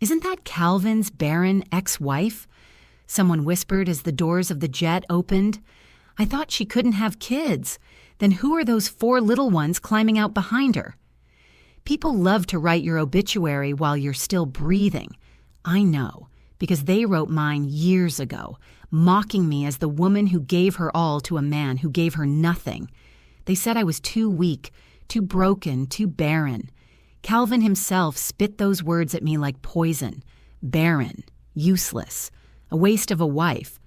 Isn't that Calvin's barren ex-wife? Someone whispered as the doors of the jet opened. I thought she couldn't have kids. Then who are those 4 little ones climbing out behind her? People love to write your obituary while you're still breathing. I know, because they wrote mine years ago, mocking me as the woman who gave her all to a man who gave her nothing. They said I was too weak, too broken, too barren. Calvin himself spit those words at me like poison. Barren, useless, a waste of a wife.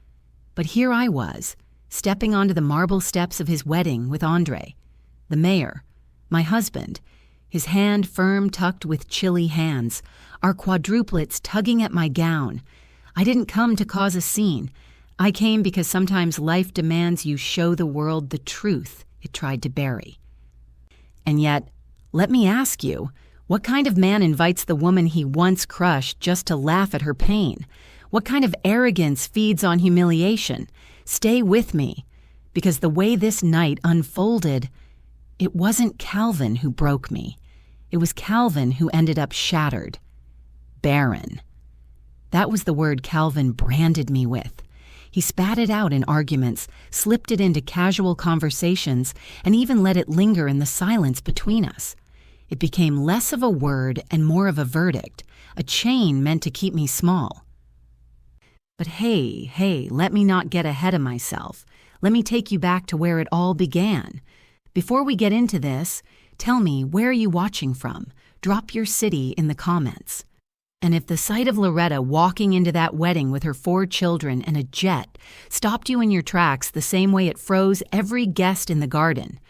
But here I was, stepping onto the marble steps of his wedding with Andre, the mayor, my husband, his hand firm tucked with chilly hands, our quadruplets tugging at my gown. I didn't come to cause a scene. I came because sometimes life demands you show the world the truth it tried to bury. And yet, let me ask you, what kind of man invites the woman he once crushed just to laugh at her pain? What kind of arrogance feeds on humiliation? Stay with me, because the way this night unfolded, it wasn't Calvin who broke me. It was Calvin who ended up shattered. Barren. That was the word Calvin branded me with. He spat it out in arguments, slipped it into casual conversations, and even let it linger in the silence between us. It became less of a word and more of a verdict, a chain meant to keep me small. But hey, let me not get ahead of myself. Let me take you back to where it all began. Before we get into this, tell me, where are you watching from? Drop your city in the comments. And if the sight of Loretta walking into that wedding with her 4 children and a jet stopped you in your tracks the same way it froze every guest in the garden,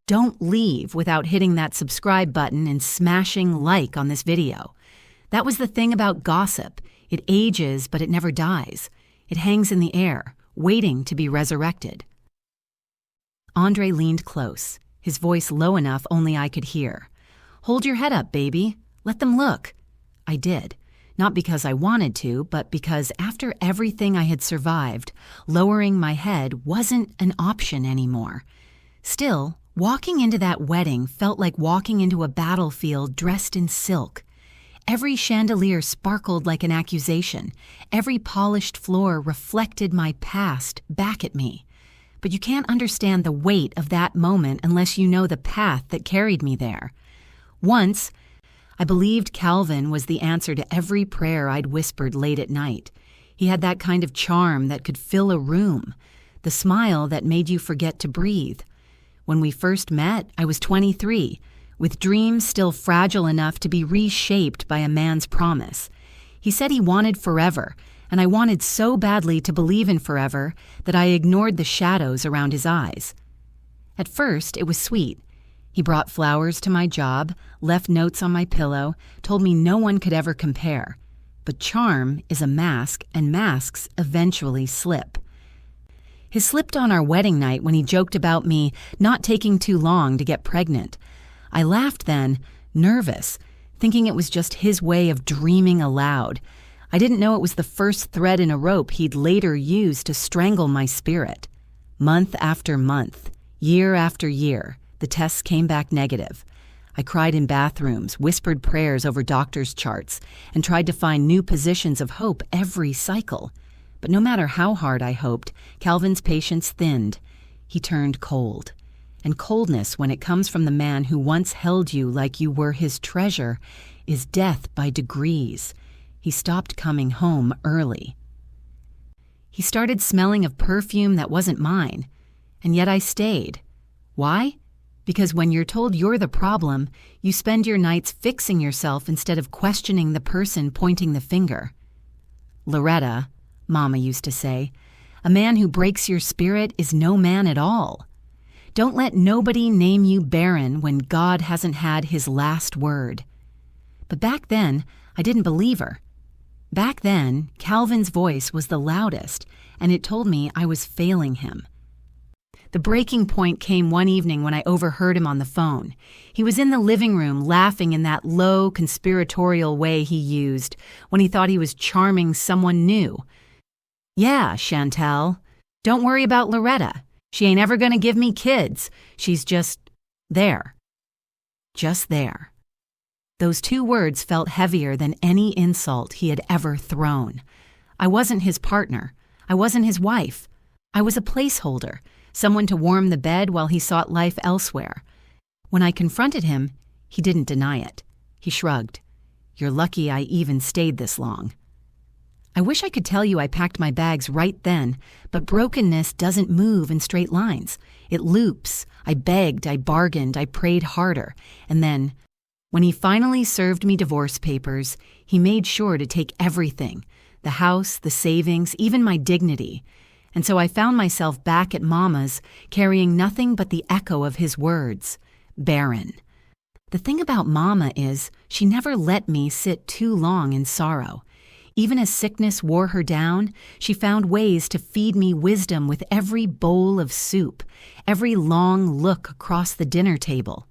don't leave without hitting that subscribe button and smashing like on this video. That was the thing about gossip. It ages, but it never dies. It hangs in the air, waiting to be resurrected. Andre leaned close, his voice low enough only I could hear. Hold your head up, baby. Let them look. I did. Not because I wanted to, but because after everything I had survived, lowering my head wasn't an option anymore. Still, walking into that wedding felt like walking into a battlefield dressed in silk. Every chandelier sparkled like an accusation. Every polished floor reflected my past back at me. But you can't understand the weight of that moment unless you know the path that carried me there. Once, I believed Calvin was the answer to every prayer I'd whispered late at night. He had that kind of charm that could fill a room, the smile that made you forget to breathe. When we first met, I was 23, with dreams still fragile enough to be reshaped by a man's promise. He said he wanted forever, and I wanted so badly to believe in forever that I ignored the shadows around his eyes. At first, it was sweet. He brought flowers to my job, left notes on my pillow, told me no one could ever compare. But charm is a mask, and masks eventually slip. His slipped on our wedding night when he joked about me not taking too long to get pregnant. I laughed then, nervous, thinking it was just his way of dreaming aloud. I didn't know it was the first thread in a rope he'd later use to strangle my spirit. Month after month, year after year, the tests came back negative. I cried in bathrooms, whispered prayers over doctors' charts, and tried to find new positions of hope every cycle. But no matter how hard I hoped, Calvin's patience thinned. He turned cold. And coldness, when it comes from the man who once held you like you were his treasure, is death by degrees. He stopped coming home early. He started smelling of perfume that wasn't mine, and yet I stayed. Why? Because when you're told you're the problem, you spend your nights fixing yourself instead of questioning the person pointing the finger. Loretta, Mama used to say, a man who breaks your spirit is no man at all. Don't let nobody name you barren when God hasn't had his last word. But back then, I didn't believe her. Back then, Calvin's voice was the loudest, and it told me I was failing him. The breaking point came one evening when I overheard him on the phone. He was in the living room laughing in that low, conspiratorial way he used when he thought he was charming someone new. Yeah, Chantal, don't worry about Loretta. She ain't ever gonna give me kids. She's just there. Just there. Those 2 words felt heavier than any insult he had ever thrown. I wasn't his partner. I wasn't his wife. I was a placeholder, someone to warm the bed while he sought life elsewhere. When I confronted him, he didn't deny it. He shrugged. "You're lucky I even stayed this long." I wish I could tell you I packed my bags right then, but brokenness doesn't move in straight lines. It loops. I begged, I bargained, I prayed harder. And then, when he finally served me divorce papers, he made sure to take everything, the house, the savings, even my dignity. And so I found myself back at Mama's, carrying nothing but the echo of his words, Barren. The thing about Mama is she never let me sit too long in sorrow. Even as sickness wore her down, she found ways to feed me wisdom with every bowl of soup, every long look across the dinner table.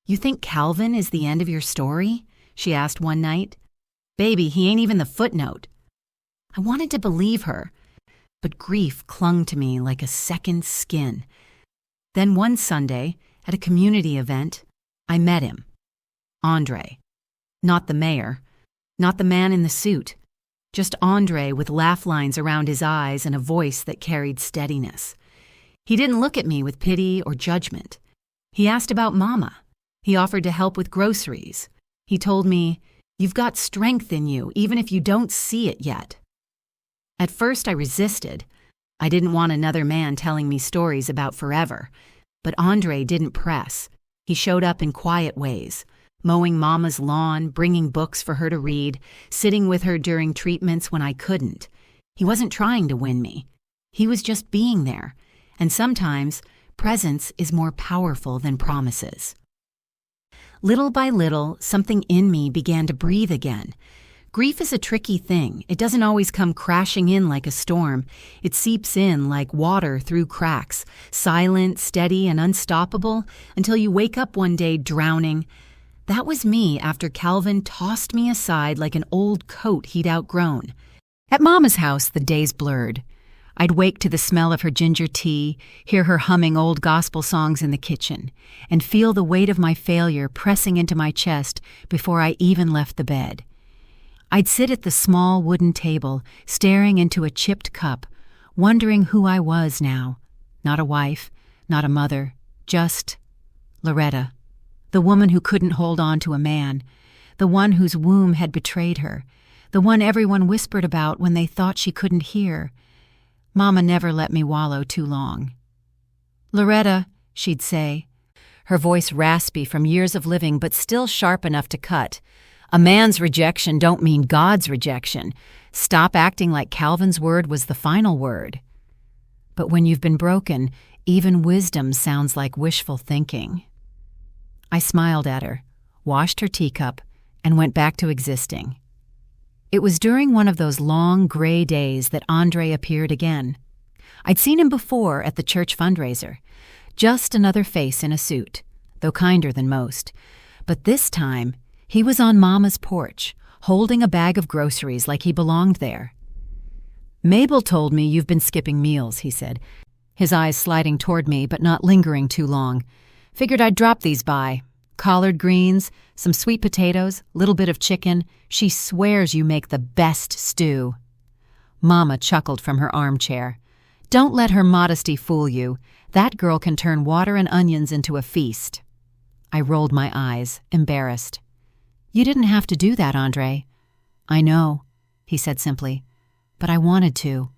"You think Calvin is the end of your story?" she asked one night. "Baby, he ain't even the footnote." I wanted to believe her, but grief clung to me like a second skin. Then one Sunday, at a community event, I met him. Andre. Not the mayor. Not the man in the suit. Just Andre with laugh lines around his eyes and a voice that carried steadiness. He didn't look at me with pity or judgment. He asked about Mama. He offered to help with groceries. He told me, "You've got strength in you, even if you don't see it yet." At first I resisted. I didn't want another man telling me stories about forever. But Andre didn't press. He showed up in quiet ways, mowing Mama's lawn, bringing books for her to read, sitting with her during treatments when I couldn't. He wasn't trying to win me. He was just being there. And sometimes, presence is more powerful than promises. Little by little, something in me began to breathe again. Grief is a tricky thing. It doesn't always come crashing in like a storm. It seeps in like water through cracks, silent, steady, and unstoppable, until you wake up one day drowning. That was me after Calvin tossed me aside like an old coat he'd outgrown. At Mama's house, the days blurred. I'd wake to the smell of her ginger tea, hear her humming old gospel songs in the kitchen, and feel the weight of my failure pressing into my chest before I even left the bed. I'd sit at the small wooden table, staring into a chipped cup, wondering who I was now. Not a wife, not a mother, just Loretta, the woman who couldn't hold on to a man, the one whose womb had betrayed her, the one everyone whispered about when they thought she couldn't hear. Mama never let me wallow too long. "Loretta," she'd say, her voice raspy from years of living but still sharp enough to cut. "A man's rejection don't mean God's rejection. Stop acting like Calvin's word was the final word." But when you've been broken, even wisdom sounds like wishful thinking. I smiled at her, washed her teacup, and went back to existing. It was during one of those long, gray days that Andre appeared again. I'd seen him before at the church fundraiser. Just another face in a suit, though kinder than most. But this time, he was on Mama's porch, holding a bag of groceries like he belonged there. "Mabel told me you've been skipping meals," he said, his eyes sliding toward me but not lingering too long. "Figured I'd drop these by. Collard greens, some sweet potatoes, little bit of chicken. She swears you make the best stew." Mama chuckled from her armchair. "Don't let her modesty fool you. That girl can turn water and onions into a feast." I rolled my eyes, embarrassed. "You didn't have to do that, Andre." "I know," he said simply, "but I wanted to."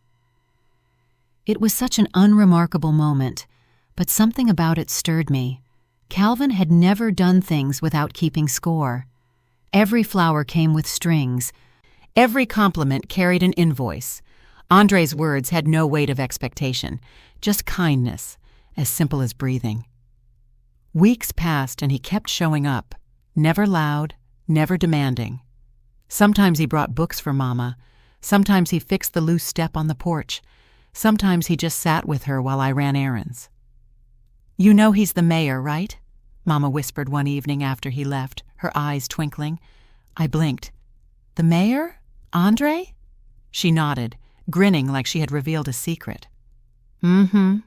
It was such an unremarkable moment, but something about it stirred me. Calvin had never done things without keeping score. Every flower came with strings. Every compliment carried an invoice. Andre's words had no weight of expectation, just kindness, as simple as breathing. Weeks passed and he kept showing up, never loud, never demanding. Sometimes he brought books for Mama. Sometimes he fixed the loose step on the porch. Sometimes he just sat with her while I ran errands. "You know he's the mayor, right?" Mama whispered one evening after he left, her eyes twinkling. I blinked. "The mayor? Andre?" She nodded, grinning like she had revealed a secret. "Mm-hmm.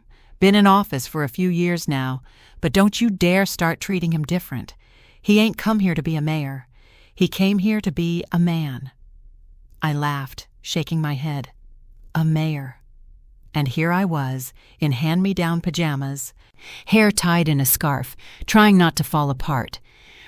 Been in office for a few years now, but don't you dare start treating him different. He ain't come here to be a mayor. He came here to be a man. I laughed, shaking my head. A mayor. And here I was, in hand-me-down pajamas, hair tied in a scarf, trying not to fall apart.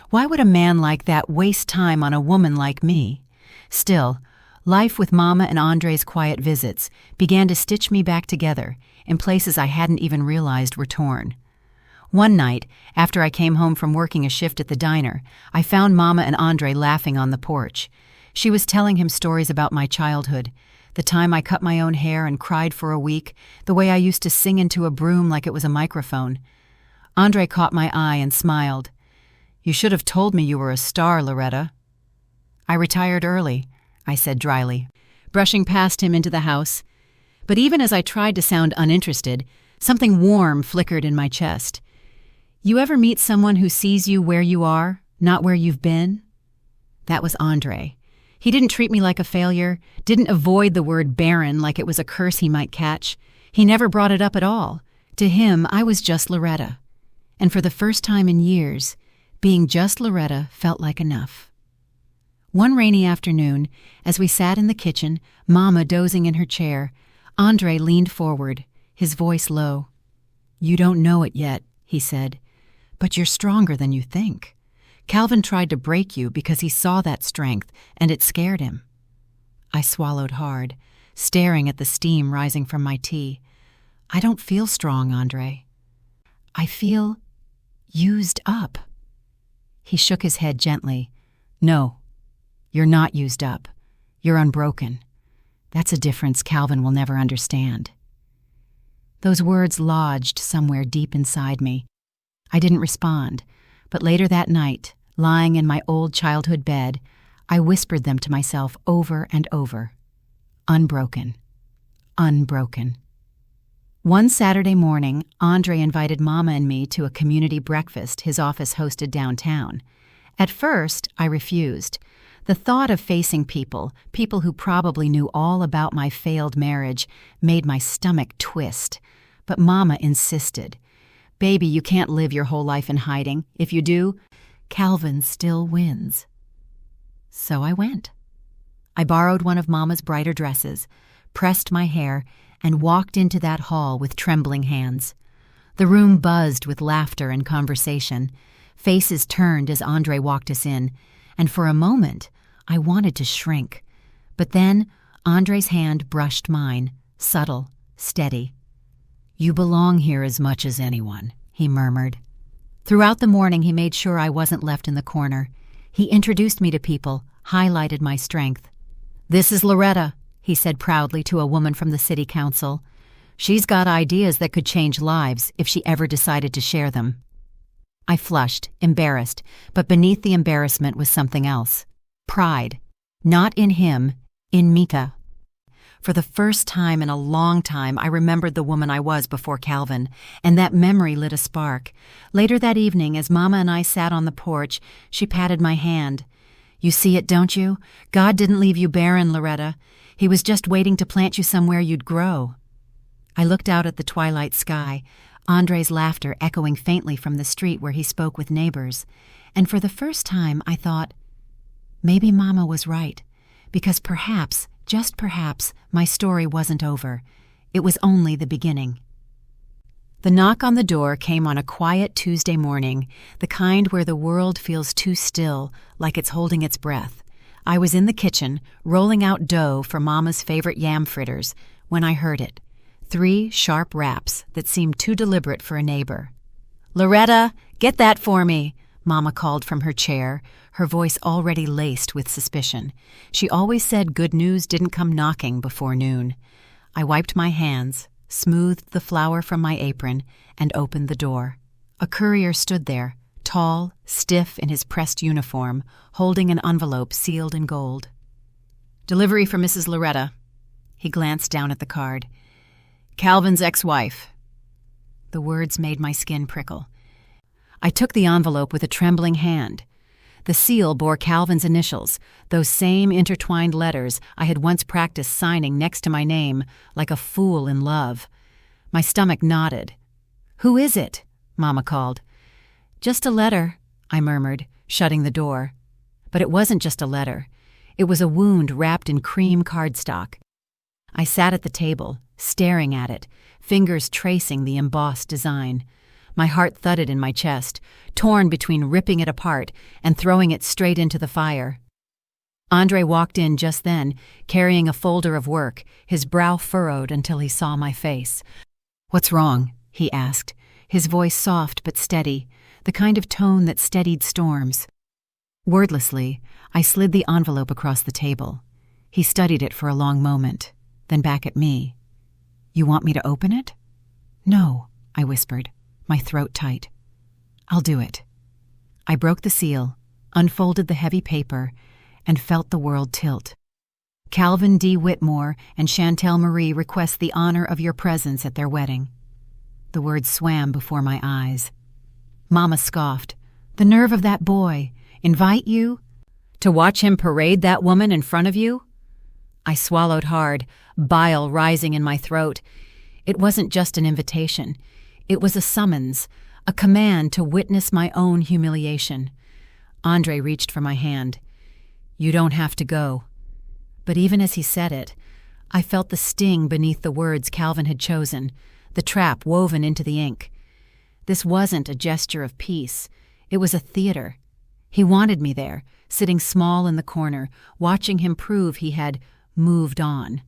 Why would a man like that waste time on a woman like me? Still, life with Mama and Andre's quiet visits began to stitch me back together in places I hadn't even realized were torn. One night, after I came home from working a shift at the diner, I found Mama and Andre laughing on the porch. She was telling him stories about my childhood, the time I cut my own hair and cried for a week, the way I used to sing into a broom like it was a microphone. Andre caught my eye and smiled. "You should have told me you were a star, Loretta." "I retired early," I said dryly, brushing past him into the house. But even as I tried to sound uninterested, something warm flickered in my chest. "You ever meet someone who sees you where you are, not where you've been?" That was Andre. He didn't treat me like a failure, didn't avoid the word barren like it was a curse he might catch. He never brought it up at all. To him, I was just Loretta. And for the first time in years, being just Loretta felt like enough. One rainy afternoon, as we sat in the kitchen, Mama dozing in her chair, Andre leaned forward, his voice low. "You don't know it yet," he said, "but you're stronger than you think. Calvin tried to break you because he saw that strength, and it scared him." I swallowed hard, staring at the steam rising from my tea. "I don't feel strong, Andre. I feel used up." He shook his head gently. "No, you're not used up. You're unbroken. That's a difference Calvin will never understand." Those words lodged somewhere deep inside me. I didn't respond, but later that night, lying in my old childhood bed, I whispered them to myself over and over. Unbroken. Unbroken. One Saturday morning, Andre invited Mama and me to a community breakfast his office hosted downtown. At first, I refused. The thought of facing people who probably knew all about my failed marriage, made my stomach twist. But Mama insisted. "Baby, you can't live your whole life in hiding. If you do, Calvin still wins." So I went. I borrowed one of Mama's brighter dresses, pressed my hair, and walked into that hall with trembling hands. The room buzzed with laughter and conversation. Faces turned as Andre walked us in, and for a moment I wanted to shrink. But then Andre's hand brushed mine, subtle, steady. "You belong here as much as anyone," he murmured. Throughout the morning he made sure I wasn't left in the corner. He introduced me to people, highlighted my strength. "This is Loretta," he said proudly to a woman from the city council. "She's got ideas that could change lives if she ever decided to share them." I flushed, embarrassed, but beneath the embarrassment was something else. Pride. Not in him, in Mika. For the first time in a long time, I remembered the woman I was before Calvin, and that memory lit a spark. Later that evening, as Mama and I sat on the porch, she patted my hand. "You see it, don't you? God didn't leave you barren, Loretta. He was just waiting to plant you somewhere you'd grow." I looked out at the twilight sky, Andre's laughter echoing faintly from the street where he spoke with neighbors, and for the first time I thought, maybe Mama was right, because perhaps, just perhaps, my story wasn't over. It was only the beginning. The knock on the door came on a quiet Tuesday morning, the kind where the world feels too still, like it's holding its breath. I was in the kitchen, rolling out dough for Mama's favorite yam fritters, when I heard it. 3 sharp raps that seemed too deliberate for a neighbor. "Loretta, get that for me," Mama called from her chair, her voice already laced with suspicion. She always said good news didn't come knocking before noon. I wiped my hands, smoothed the flour from my apron, and opened the door. A courier stood there, tall, stiff in his pressed uniform, holding an envelope sealed in gold. "Delivery for Mrs. Loretta." He glanced down at the card. "Calvin's ex-wife." The words made my skin prickle. I took the envelope with a trembling hand. The seal bore Calvin's initials, those same intertwined letters I had once practiced signing next to my name, like a fool in love. My stomach knotted. "Who is it?" Mama called. "Just a letter," I murmured, shutting the door. But it wasn't just a letter. It was a wound wrapped in cream cardstock. I sat at the table, staring at it, fingers tracing the embossed design. My heart thudded in my chest, torn between ripping it apart and throwing it straight into the fire. Andre walked in just then, carrying a folder of work, his brow furrowed until he saw my face. "What's wrong?" he asked, his voice soft but steady, the kind of tone that steadied storms. Wordlessly, I slid the envelope across the table. He studied it for a long moment, then back at me. "You want me to open it?" "No," I whispered, my throat tight. "I'll do it." I broke the seal, unfolded the heavy paper, and felt the world tilt. "Calvin D. Whitmore and Chantel Marie request the honor of your presence at their wedding." The words swam before my eyes. Mama scoffed. "The nerve of that boy. Invite you? To watch him parade that woman in front of you?" I swallowed hard, bile rising in my throat. It wasn't just an invitation. It was a summons, a command to witness my own humiliation. Andre reached for my hand. "You don't have to go." But even as he said it, I felt the sting beneath the words Calvin had chosen, the trap woven into the ink. This wasn't a gesture of peace. It was a theater. He wanted me there, sitting small in the corner, watching him prove he had moved on.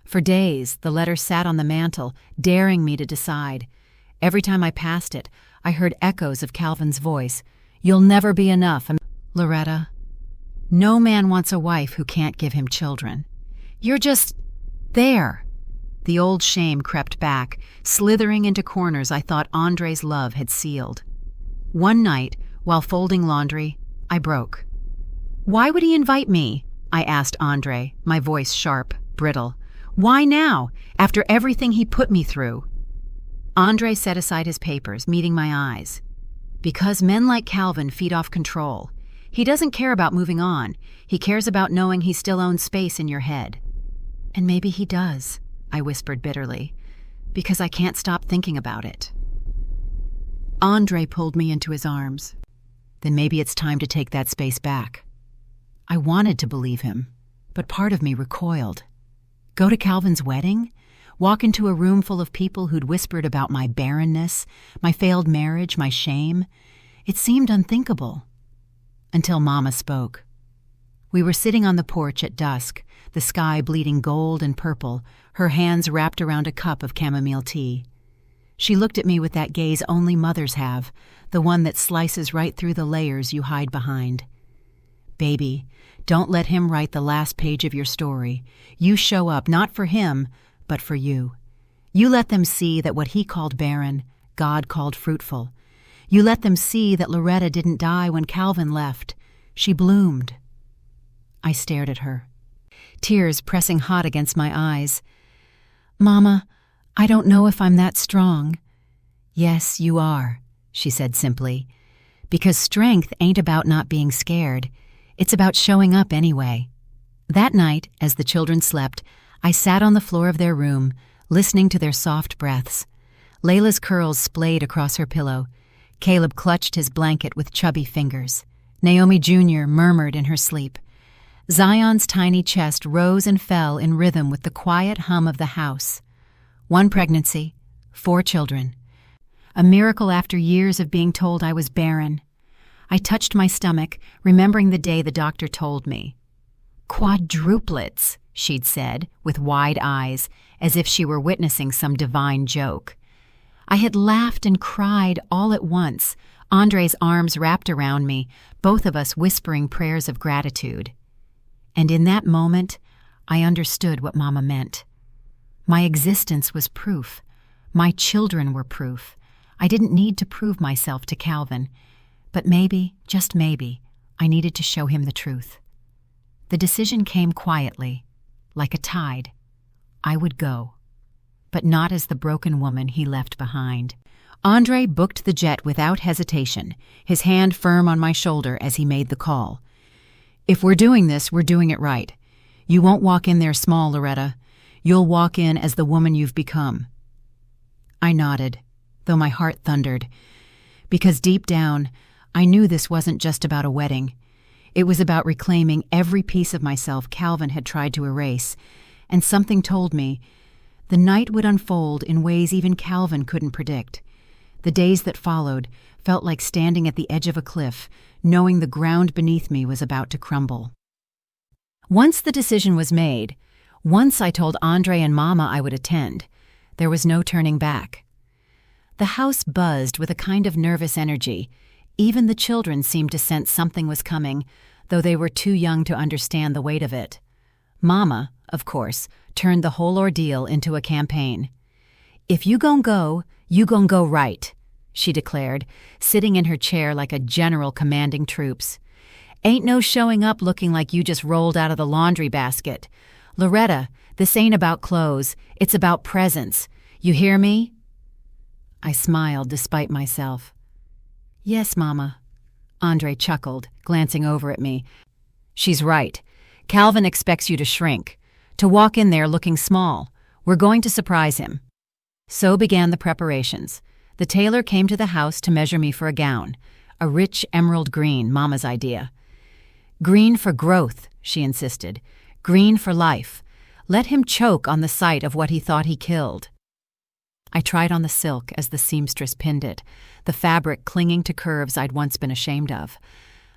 For days, the letter sat on the mantel, daring me to decide. Every time I passed it, I heard echoes of Calvin's voice. "You'll never be enough, Loretta. No man wants a wife who can't give him children. You're just there." The old shame crept back, slithering into corners I thought Andre's love had sealed. One night, while folding laundry, I broke. "Why would he invite me?" I asked Andre, my voice sharp, brittle. "Why now, after everything he put me through?" Andre set aside his papers, meeting my eyes. "Because men like Calvin feed off control. He doesn't care about moving on. He cares about knowing he still owns space in your head." "And maybe he does," I whispered bitterly, "because I can't stop thinking about it." Andre pulled me into his arms. "Then maybe it's time to take that space back." I wanted to believe him, but part of me recoiled. Go to Calvin's wedding? Walk into a room full of people who'd whispered about my barrenness, my failed marriage, my shame? It seemed unthinkable. Until Mama spoke. We were sitting on the porch at dusk, the sky bleeding gold and purple, her hands wrapped around a cup of chamomile tea. She looked at me with that gaze only mothers have, the one that slices right through the layers you hide behind. "Baby, don't let him write the last page of your story. You show up not for him, but for you. You let them see that what he called barren, God called fruitful. You let them see that Loretta didn't die when Calvin left. She bloomed." I stared at her, tears pressing hot against my eyes. "Mama, I don't know if I'm that strong." "Yes, you are," she said simply. "Because strength ain't about not being scared. It's about showing up anyway." That night, as the children slept, I sat on the floor of their room, listening to their soft breaths. Layla's curls splayed across her pillow. Caleb clutched his blanket with chubby fingers. Naomi Jr. murmured in her sleep. Zion's tiny chest rose and fell in rhythm with the quiet hum of the house. 1 pregnancy, 4 children. A miracle after years of being told I was barren. I touched my stomach, remembering the day the doctor told me. "Quadruplets," she'd said, with wide eyes, as if she were witnessing some divine joke. I had laughed and cried all at once, Andre's arms wrapped around me, both of us whispering prayers of gratitude. And in that moment, I understood what Mama meant. My existence was proof. My children were proof. I didn't need to prove myself to Calvin, but maybe, just maybe, I needed to show him the truth. The decision came quietly, like a tide. I would go, but not as the broken woman he left behind. Andre booked the jet without hesitation, his hand firm on my shoulder as he made the call. "If we're doing this, we're doing it right. You won't walk in there small, Loretta. You'll walk in as the woman you've become." I nodded, though my heart thundered, because deep down, I knew this wasn't just about a wedding. It was about reclaiming every piece of myself Calvin had tried to erase, and something told me the night would unfold in ways even Calvin couldn't predict. The days that followed felt like standing at the edge of a cliff, knowing the ground beneath me was about to crumble. Once the decision was made, once I told Andre and Mama I would attend, there was no turning back. The house buzzed with a kind of nervous energy. Even the children seemed to sense something was coming, though they were too young to understand the weight of it. Mama, of course, turned the whole ordeal into a campaign. "If you gon' go, you gon' go right," she declared, sitting in her chair like a general commanding troops. "Ain't no showing up looking like you just rolled out of the laundry basket. Loretta, this ain't about clothes, it's about presence. You hear me?" I smiled despite myself. "Yes, Mama." Andre chuckled, glancing over at me. "She's right. Calvin expects you to shrink, to walk in there looking small. We're going to surprise him." So began the preparations. The tailor came to the house to measure me for a gown, a rich emerald green, Mama's idea. "Green for growth," she insisted. "Green for life. Let him choke on the sight of what he thought he killed." I tried on the silk as the seamstress pinned it, the fabric clinging to curves I'd once been ashamed of.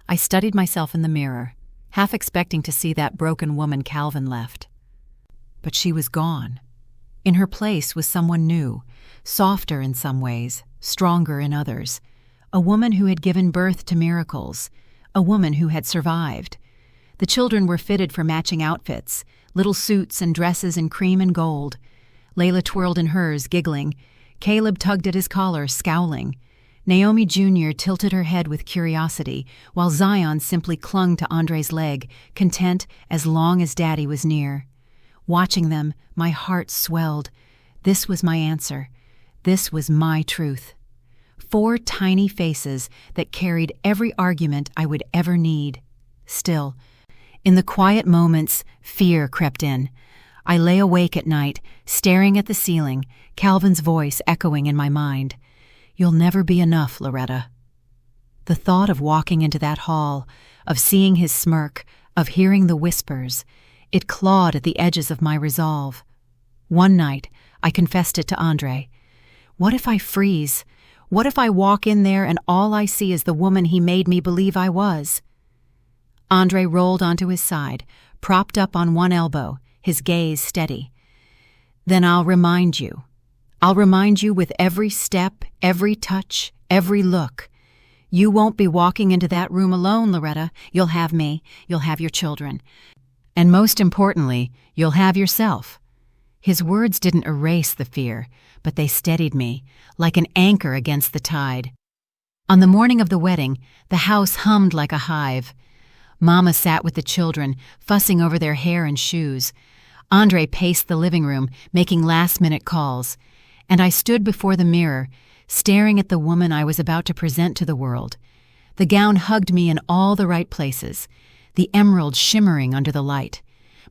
I studied myself in the mirror, half expecting to see that broken woman Calvin left. But she was gone. In her place was someone new, softer in some ways, stronger in others. A woman who had given birth to miracles. A woman who had survived. The children were fitted for matching outfits, little suits and dresses in cream and gold. Layla twirled in hers, giggling. Caleb tugged at his collar, scowling. Naomi Jr. tilted her head with curiosity, while Zion simply clung to Andre's leg, content as long as Daddy was near. Watching them, my heart swelled. This was my answer. This was my truth. 4 tiny faces that carried every argument I would ever need. Still, in the quiet moments, fear crept in. I lay awake at night, staring at the ceiling, Calvin's voice echoing in my mind. "You'll never be enough, Loretta." The thought of walking into that hall, of seeing his smirk, of hearing the whispers, it clawed at the edges of my resolve. One night, I confessed it to Andre. What if I freeze? What if I walk in there and all I see is the woman he made me believe I was? Andre rolled onto his side, propped up on one elbow, his gaze steady. "Then I'll remind you. I'll remind you with every step, every touch, every look. You won't be walking into that room alone, Loretta. You'll have me. You'll have your children. And most importantly, you'll have yourself." His words didn't erase the fear, but they steadied me, like an anchor against the tide. On the morning of the wedding, the house hummed like a hive. Mama sat with the children, fussing over their hair and shoes. Andre paced the living room, making last-minute calls. And I stood before the mirror, staring at the woman I was about to present to the world. The gown hugged me in all the right places, the emerald shimmering under the light.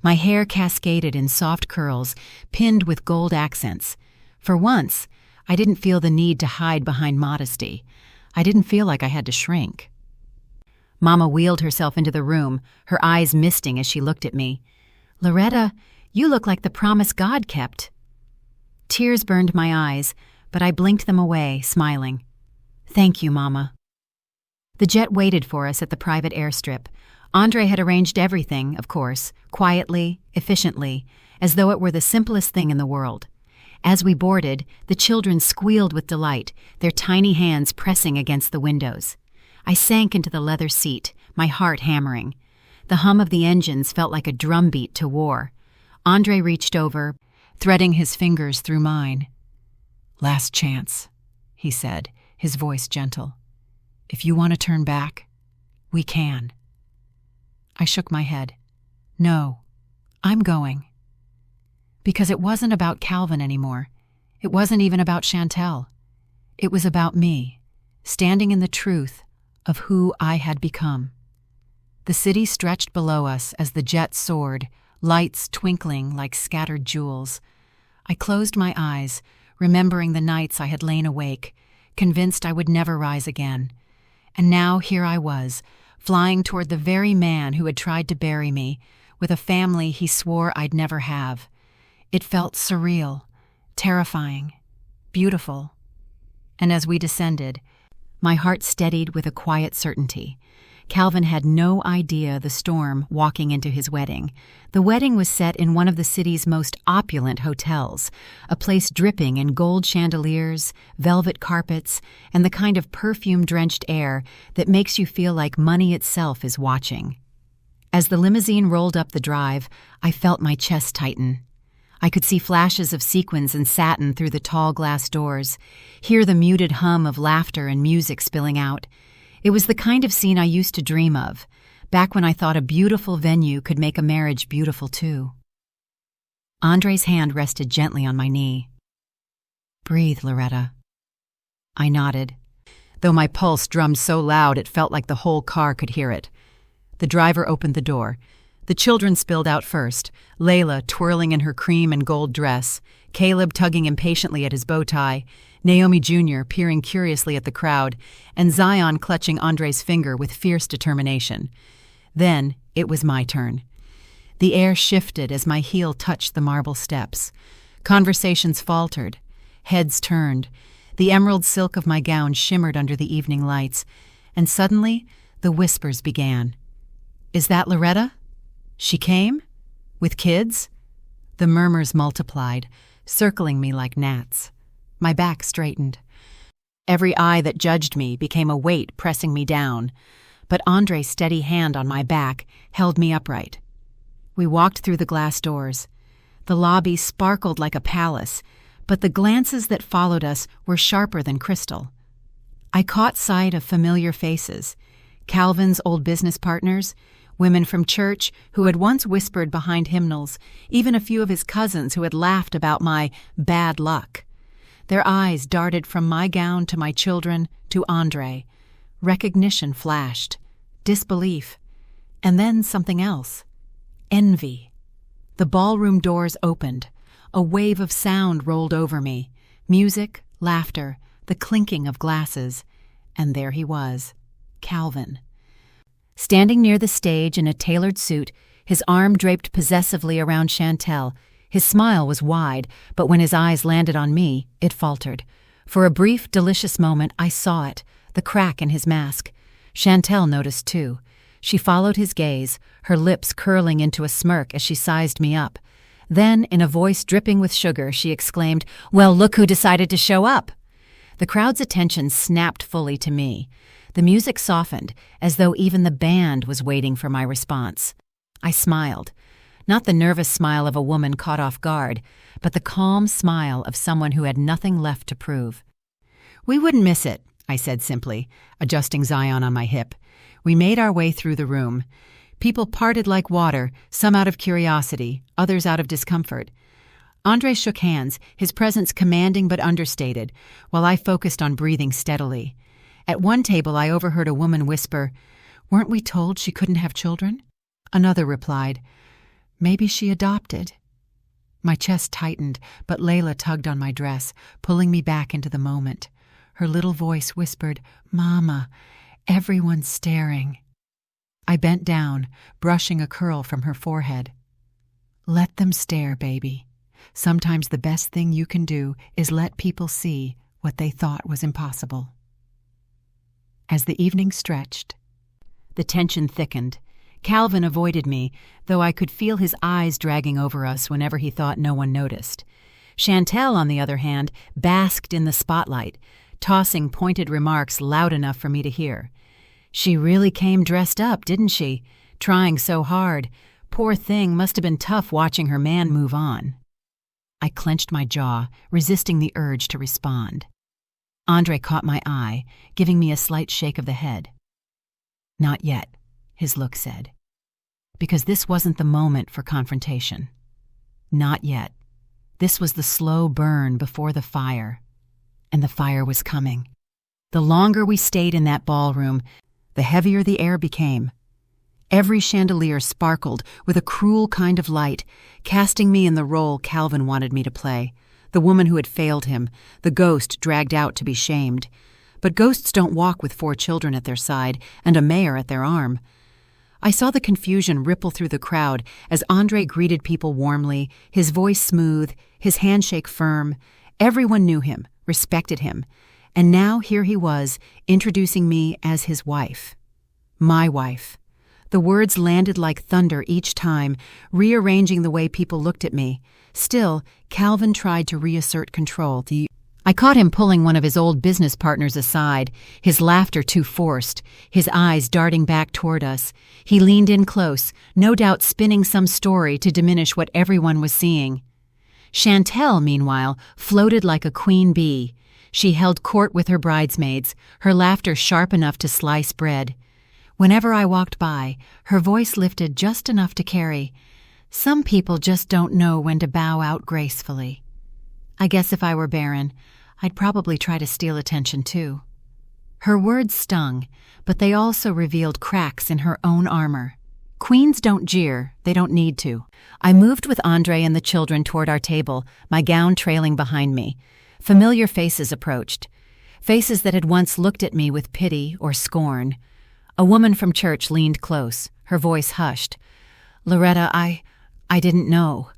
My hair cascaded in soft curls, pinned with gold accents. For once, I didn't feel the need to hide behind modesty. I didn't feel like I had to shrink. Mama wheeled herself into the room, her eyes misting as she looked at me. "Loretta, you look like the promise God kept." Tears burned my eyes, but I blinked them away, smiling. "Thank you, Mama." The jet waited for us at the private airstrip. Andre had arranged everything, of course, quietly, efficiently, as though it were the simplest thing in the world. As we boarded, the children squealed with delight, their tiny hands pressing against the windows. I sank into the leather seat, my heart hammering. The hum of the engines felt like a drumbeat to war. Andre reached over, threading his fingers through mine. "Last chance," he said, his voice gentle. "If you want to turn back, we can." I shook my head. "No, I'm going." Because it wasn't about Calvin anymore. It wasn't even about Chantel. It was about me, standing in the truth of who I had become. The city stretched below us as the jet soared, lights twinkling like scattered jewels. I closed my eyes, remembering the nights I had lain awake, convinced I would never rise again. And now here I was, flying toward the very man who had tried to bury me, with a family he swore I'd never have. It felt surreal, terrifying, beautiful. And as we descended, my heart steadied with a quiet certainty. Calvin had no idea the storm walking into his wedding. The wedding was set in one of the city's most opulent hotels, a place dripping in gold chandeliers, velvet carpets, and the kind of perfume-drenched air that makes you feel like money itself is watching. As the limousine rolled up the drive, I felt my chest tighten. I could see flashes of sequins and satin through the tall glass doors, hear the muted hum of laughter and music spilling out. It was the kind of scene I used to dream of, back when I thought a beautiful venue could make a marriage beautiful too. Andre's hand rested gently on my knee. "Breathe, Loretta." I nodded, though my pulse drummed so loud it felt like the whole car could hear it. The driver opened the door. The children spilled out first, Layla twirling in her cream and gold dress, Caleb tugging impatiently at his bow tie, Naomi Jr. peering curiously at the crowd, and Zion clutching Andre's finger with fierce determination. Then it was my turn. The air shifted as my heel touched the marble steps. Conversations faltered. Heads turned. The emerald silk of my gown shimmered under the evening lights, and suddenly the whispers began. "Is that Loretta? She came? With kids?" The murmurs multiplied, circling me like gnats. My back straightened. Every eye that judged me became a weight pressing me down, but Andre's steady hand on my back held me upright. We walked through the glass doors. The lobby sparkled like a palace, but the glances that followed us were sharper than crystal. I caught sight of familiar faces, Calvin's old business partners, women from church who had once whispered behind hymnals, even a few of his cousins who had laughed about my bad luck. Their eyes darted from my gown to my children to Andre. Recognition flashed, disbelief, and then something else. Envy. The ballroom doors opened. A wave of sound rolled over me. Music, laughter, the clinking of glasses. And there he was, Calvin. Standing near the stage in a tailored suit, his arm draped possessively around Chantel. His smile was wide, but when his eyes landed on me, it faltered. For a brief, delicious moment, I saw it, the crack in his mask. Chantel noticed too. She followed his gaze, her lips curling into a smirk as she sized me up. Then, in a voice dripping with sugar, she exclaimed, "Well, look who decided to show up!" The crowd's attention snapped fully to me. The music softened, as though even the band was waiting for my response. I smiled. Not the nervous smile of a woman caught off guard, but the calm smile of someone who had nothing left to prove. "We wouldn't miss it," I said simply, adjusting Zion on my hip. We made our way through the room. People parted like water, some out of curiosity, others out of discomfort. Andre shook hands, his presence commanding but understated, while I focused on breathing steadily. At one table I overheard a woman whisper, "Weren't we told she couldn't have children?" Another replied, "Maybe she adopted." My chest tightened, but Layla tugged on my dress, pulling me back into the moment. Her little voice whispered, "Mama, everyone's staring." I bent down, brushing a curl from her forehead. "Let them stare, baby. Sometimes the best thing you can do is let people see what they thought was impossible." As the evening stretched, the tension thickened. Calvin avoided me, though I could feel his eyes dragging over us whenever he thought no one noticed. Chantel, on the other hand, basked in the spotlight, tossing pointed remarks loud enough for me to hear. "She really came dressed up, didn't she? Trying so hard. Poor thing, must have been tough watching her man move on." I clenched my jaw, resisting the urge to respond. Andre caught my eye, giving me a slight shake of the head. "Not yet," his look said, because this wasn't the moment for confrontation. Not yet. This was the slow burn before the fire, and the fire was coming. The longer we stayed in that ballroom, the heavier the air became. Every chandelier sparkled with a cruel kind of light, casting me in the role Calvin wanted me to play, the woman who had failed him, the ghost dragged out to be shamed. But ghosts don't walk with 4 children at their side and a mayor at their arm. I saw the confusion ripple through the crowd as Andre greeted people warmly, his voice smooth, his handshake firm. Everyone knew him, respected him, and now here he was, introducing me as his wife. My wife. The words landed like thunder each time, rearranging the way people looked at me. Still, Calvin tried to reassert control. I caught him pulling one of his old business partners aside, his laughter too forced, his eyes darting back toward us. He leaned in close, no doubt spinning some story to diminish what everyone was seeing. Chantel, meanwhile, floated like a queen bee. She held court with her bridesmaids, her laughter sharp enough to slice bread. Whenever I walked by, her voice lifted just enough to carry. Some people just don't know when to bow out gracefully. I guess if I were Barren, I'd probably try to steal attention too. Her words stung, but they also revealed cracks in her own armor. Queens don't jeer, they don't need to. I moved with Andre and the children toward our table, my gown trailing behind me. Familiar faces approached, faces that had once looked at me with pity or scorn. A woman from church leaned close, her voice hushed. "Loretta, I didn't know."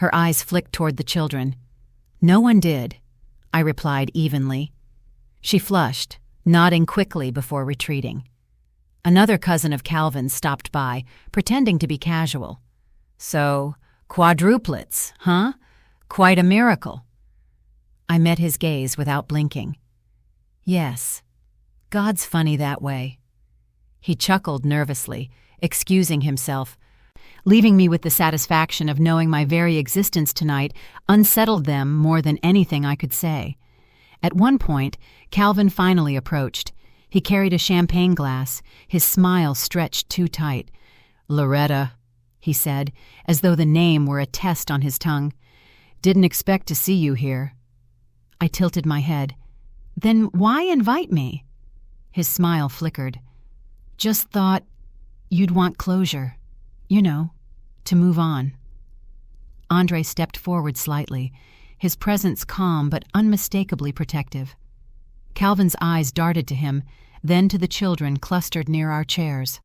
Her eyes flicked toward the children. "No one did," I replied evenly. She flushed, nodding quickly before retreating. Another cousin of Calvin's stopped by, pretending to be casual. "So, quadruplets, huh? Quite a miracle." I met his gaze without blinking. "Yes, God's funny that way." He chuckled nervously, excusing himself, leaving me with the satisfaction of knowing my very existence tonight unsettled them more than anything I could say. At one point, Calvin finally approached. He carried a champagne glass, his smile stretched too tight. "Loretta," he said, as though the name were a test on his tongue. "Didn't expect to see you here." I tilted my head. "Then why invite me?" His smile flickered. "Just thought you'd want closure. You know, to move on." Andre stepped forward slightly, his presence calm but unmistakably protective. Calvin's eyes darted to him, then to the children clustered near our chairs.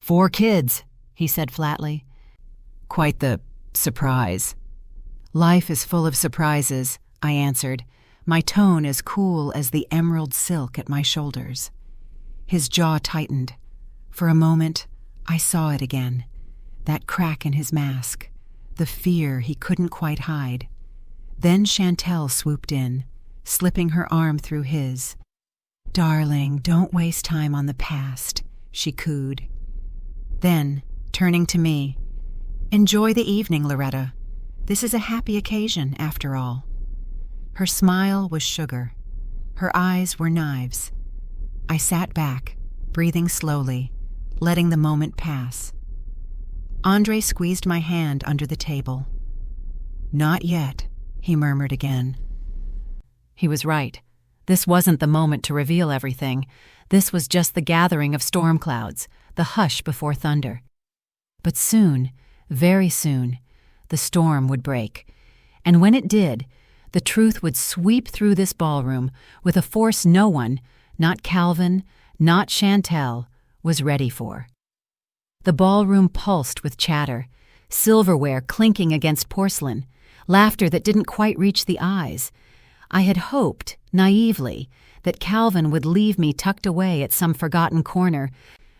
"4 kids," he said flatly. "Quite the surprise." "Life is full of surprises," I answered, my tone as cool as the emerald silk at my shoulders. His jaw tightened. For a moment, I saw it again. That crack in his mask, the fear he couldn't quite hide. Then Chantel swooped in, slipping her arm through his. "Darling, don't waste time on the past," she cooed. Then, turning to me, "Enjoy the evening, Loretta. This is a happy occasion, after all." Her smile was sugar. Her eyes were knives. I sat back, breathing slowly, letting the moment pass. Andre squeezed my hand under the table. "Not yet," he murmured again. He was right. This wasn't the moment to reveal everything. This was just the gathering of storm clouds, the hush before thunder. But soon, very soon, the storm would break. And when it did, the truth would sweep through this ballroom with a force no one, not Calvin, not Chantel, was ready for. The ballroom pulsed with chatter, silverware clinking against porcelain, laughter that didn't quite reach the eyes. I had hoped, naively, that Calvin would leave me tucked away at some forgotten corner,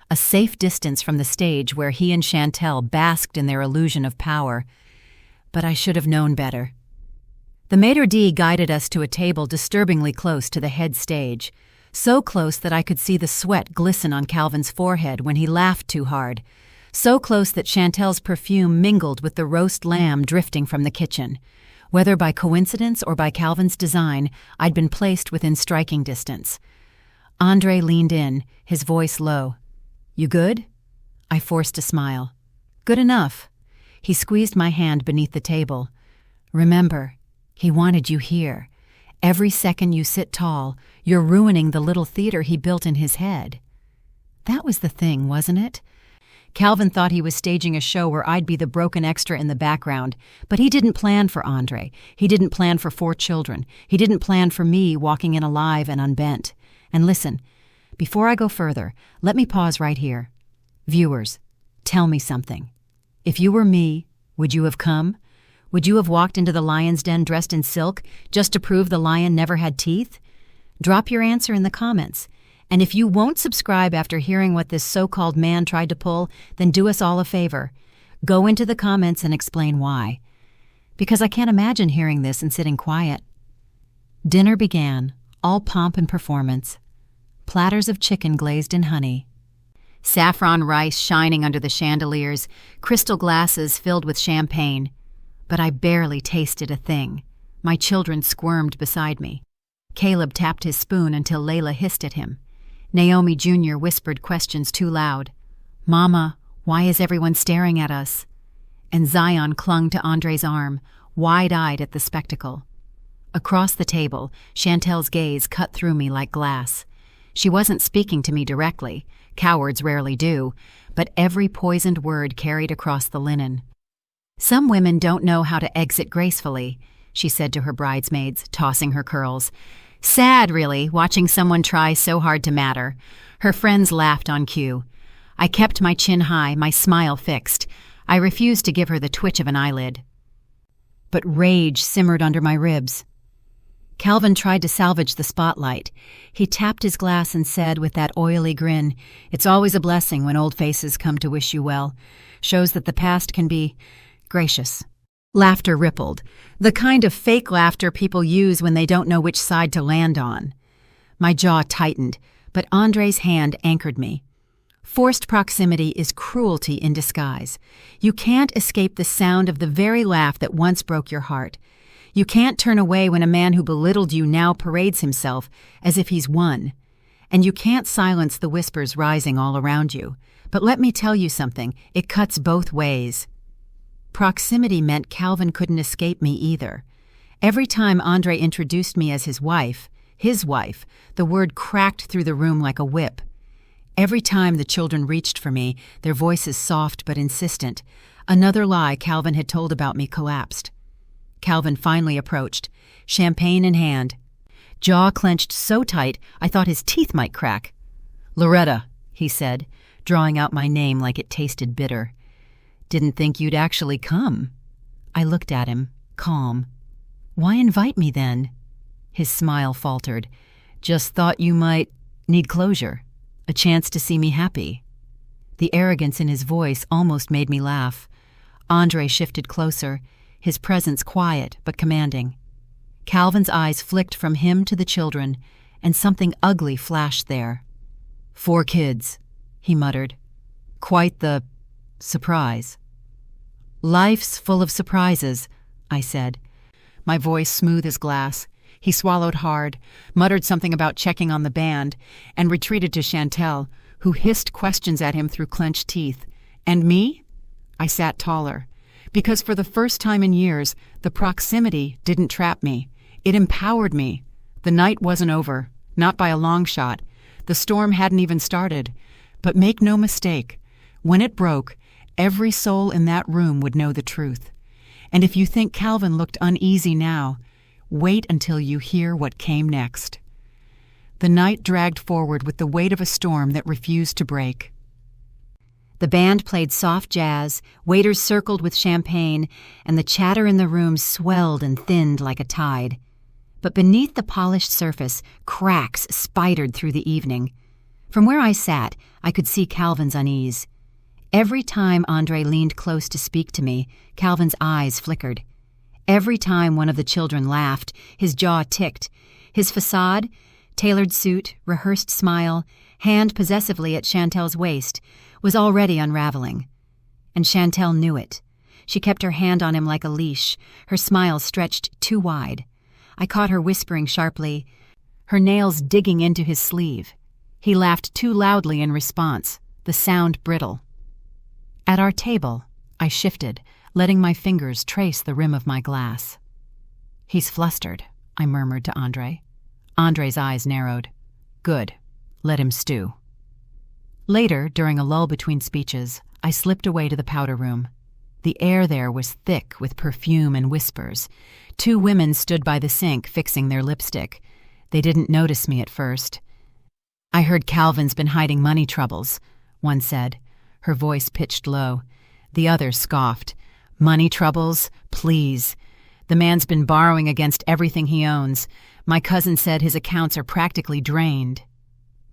a safe distance from the stage where he and Chantel basked in their illusion of power. But I should have known better. The maitre d' guided us to a table disturbingly close to the head stage, so close that I could see the sweat glisten on Calvin's forehead when he laughed too hard, so close that Chantel's perfume mingled with the roast lamb drifting from the kitchen. Whether by coincidence or by Calvin's design, I'd been placed within striking distance. Andre leaned in, his voice low. "You good?" I forced a smile. "Good enough." He squeezed my hand beneath the table. "Remember, he wanted you here. Every second you sit tall, you're ruining the little theater he built in his head." That was the thing, wasn't it? Calvin thought he was staging a show where I'd be the broken extra in the background, but he didn't plan for Andre. He didn't plan for 4 children. He didn't plan for me walking in alive and unbent. And listen, before I go further, let me pause right here. Viewers, tell me something. If you were me, would you have come? Would you have walked into the lion's den dressed in silk just to prove the lion never had teeth? Drop your answer in the comments. And if you won't subscribe after hearing what this so-called man tried to pull, then do us all a favor. Go into the comments and explain why. Because I can't imagine hearing this and sitting quiet. Dinner began, all pomp and performance. Platters of chicken glazed in honey. Saffron rice shining under the chandeliers, crystal glasses filled with champagne. But I barely tasted a thing. My children squirmed beside me. Caleb tapped his spoon until Layla hissed at him. Naomi Jr. whispered questions too loud. "Mama, why is everyone staring at us?" And Zion clung to Andre's arm, wide-eyed at the spectacle. Across the table, Chantel's gaze cut through me like glass. She wasn't speaking to me directly, cowards rarely do, but every poisoned word carried across the linen. "Some women don't know how to exit gracefully," she said to her bridesmaids, tossing her curls. Sad, really, watching someone try so hard to matter. Her friends laughed on cue. I kept my chin high, my smile fixed. I refused to give her the twitch of an eyelid. But rage simmered under my ribs. Calvin tried to salvage the spotlight. He tapped his glass and said with that oily grin, "It's always a blessing when old faces come to wish you well. Shows that the past can be gracious." Laughter rippled, the kind of fake laughter people use when they don't know which side to land on. My jaw tightened, but Andre's hand anchored me. Forced proximity is cruelty in disguise. You can't escape the sound of the very laugh that once broke your heart. You can't turn away when a man who belittled you now parades himself as if he's won. And you can't silence the whispers rising all around you. But let me tell you something, it cuts both ways. Proximity meant Calvin couldn't escape me either. Every time Andre introduced me as his wife, the word cracked through the room like a whip. Every time the children reached for me, their voices soft but insistent, another lie Calvin had told about me collapsed. Calvin finally approached, champagne in hand. Jaw clenched so tight I thought his teeth might crack. "Loretta," he said, drawing out my name like it tasted bitter. "Didn't think you'd actually come." I looked at him, calm. "Why invite me then?" His smile faltered. "Just thought you might need closure, a chance to see me happy." The arrogance in his voice almost made me laugh. Andre shifted closer, his presence quiet but commanding. Calvin's eyes flicked from him to the children, and something ugly flashed there. "4 kids," he muttered. "Quite the surprise." "Life's full of surprises," I said. My voice smooth as glass. He swallowed hard, muttered something about checking on the band, and retreated to Chantel, who hissed questions at him through clenched teeth. And me? I sat taller. Because for the first time in years, the proximity didn't trap me. It empowered me. The night wasn't over, not by a long shot. The storm hadn't even started. But make no mistake, when it broke, every soul in that room would know the truth. And if you think Calvin looked uneasy now, wait until you hear what came next. The night dragged forward with the weight of a storm that refused to break. The band played soft jazz, waiters circled with champagne, and the chatter in the room swelled and thinned like a tide. But beneath the polished surface, cracks spidered through the evening. From where I sat, I could see Calvin's unease. Every time Andre leaned close to speak to me, Calvin's eyes flickered. Every time one of the children laughed, his jaw ticked. His facade, tailored suit, rehearsed smile, hand possessively at Chantel's waist, was already unraveling. And Chantel knew it. She kept her hand on him like a leash, her smile stretched too wide. I caught her whispering sharply, her nails digging into his sleeve. He laughed too loudly in response, the sound brittle. At our table, I shifted, letting my fingers trace the rim of my glass. "He's flustered," I murmured to Andre. Andre's eyes narrowed. "Good. Let him stew." Later, during a lull between speeches, I slipped away to the powder room. The air there was thick with perfume and whispers. 2 women stood by the sink fixing their lipstick. They didn't notice me at first. "I heard Calvin's been hiding money troubles," one said, her voice pitched low. The other scoffed. "Money troubles? Please. The man's been borrowing against everything he owns. My cousin said his accounts are practically drained."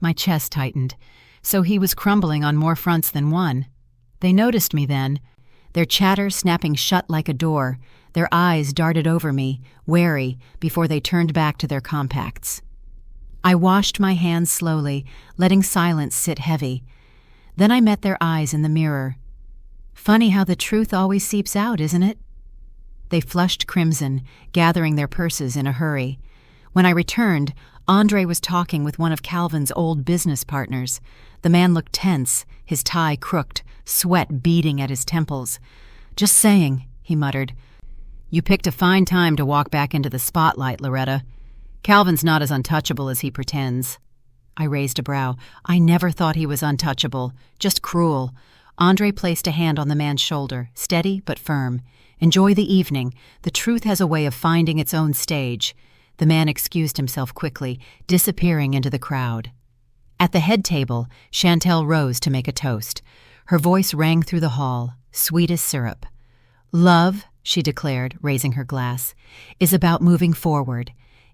My chest tightened. So he was crumbling on more fronts than one. They noticed me then, their chatter snapping shut like a door. Their eyes darted over me, wary, before they turned back to their compacts. I washed my hands slowly, letting silence sit heavy. Then I met their eyes in the mirror. Funny how the truth always seeps out, isn't it? They flushed crimson, gathering their purses in a hurry. When I returned, Andre was talking with one of Calvin's old business partners. The man looked tense, his tie crooked, sweat beading at his temples. "Just saying," he muttered. "You picked a fine time to walk back into the spotlight, Loretta. Calvin's not as untouchable as he pretends." I raised a brow. "I never thought he was untouchable, just cruel." Andre placed a hand on the man's shoulder, steady but firm. "Enjoy the evening. The truth has a way of finding its own stage." The man excused himself quickly, disappearing into the crowd. At the head table, Chantel rose to make a toast. Her voice rang through the hall, sweet as syrup. "Love," she declared, raising her glass, "is about moving forward.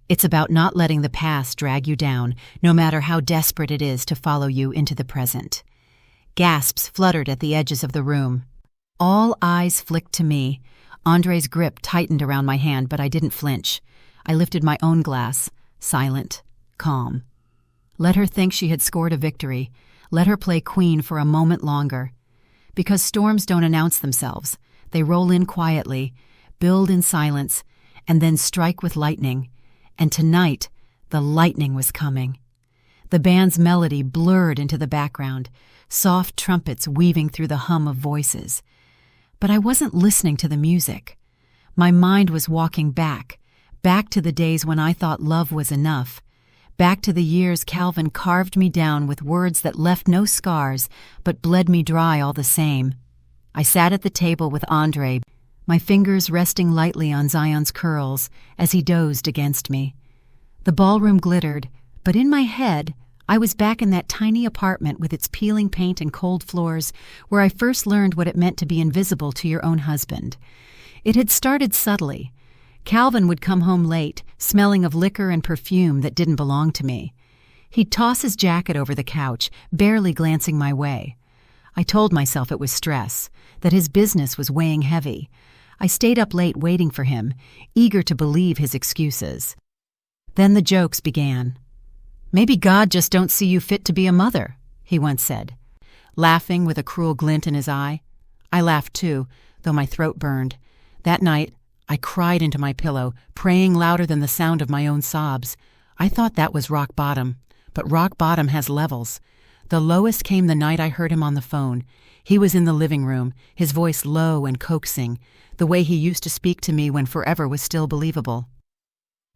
It's about not letting the past drag you down, no matter how desperate it is to follow you into the present." Gasps fluttered at the edges of the room. All eyes flicked to me. Andre's grip tightened around my hand, but I didn't flinch. I lifted my own glass, silent, calm. Let her think she had scored a victory. Let her play queen for a moment longer. Because storms don't announce themselves. They roll in quietly, build in silence, and then strike with lightning. And tonight, the lightning was coming. The band's melody blurred into the background, soft trumpets weaving through the hum of voices. But I wasn't listening to the music. My mind was walking back to the days when I thought love was enough, back to the years Calvin carved me down with words that left no scars but bled me dry all the same. I sat at the table with Andre, my fingers resting lightly on Zion's curls as he dozed against me. The ballroom glittered, but in my head, I was back in that tiny apartment with its peeling paint and cold floors where I first learned what it meant to be invisible to your own husband. It had started subtly. Calvin would come home late, smelling of liquor and perfume that didn't belong to me. He'd toss his jacket over the couch, barely glancing my way. I told myself it was stress, that his business was weighing heavy. I stayed up late waiting for him, eager to believe his excuses. Then the jokes began. "Maybe God just don't see you fit to be a mother," he once said, laughing with a cruel glint in his eye. I laughed too, though my throat burned. That night, I cried into my pillow, praying louder than the sound of my own sobs. I thought that was rock bottom, but rock bottom has levels. The lowest came the night I heard him on the phone. He was in the living room, his voice low and coaxing, the way he used to speak to me when forever was still believable.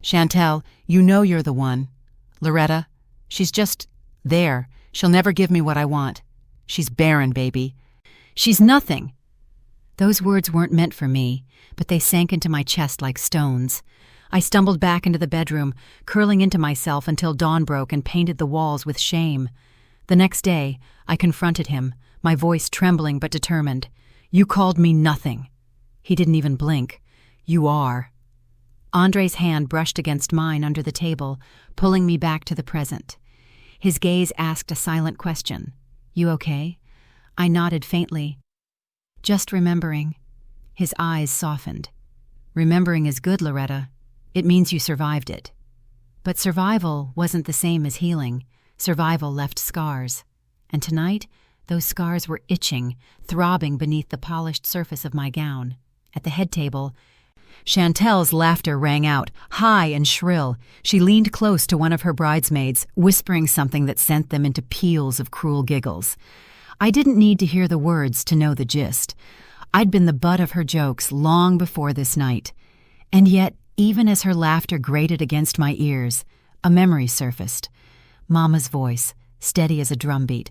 "Chantel, you know you're the one. Loretta, she's just there. She'll never give me what I want. She's barren, baby. She's nothing." Those words weren't meant for me, but they sank into my chest like stones. I stumbled back into the bedroom, curling into myself until dawn broke and painted the walls with shame. The next day, I confronted him, my voice trembling but determined. "You called me nothing." He didn't even blink. "You are." Andre's hand brushed against mine under the table, pulling me back to the present. His gaze asked a silent question. "You okay?" I nodded faintly. "Just remembering." His eyes softened. "Remembering is good, Loretta. It means you survived it." But survival wasn't the same as healing. Survival left scars. And tonight, those scars were itching, throbbing beneath the polished surface of my gown. At the head table, Chantel's laughter rang out, high and shrill. She leaned close to one of her bridesmaids, whispering something that sent them into peals of cruel giggles. I didn't need to hear the words to know the gist. I'd been the butt of her jokes long before this night. And yet, even as her laughter grated against my ears, a memory surfaced. Mama's voice, steady as a drumbeat.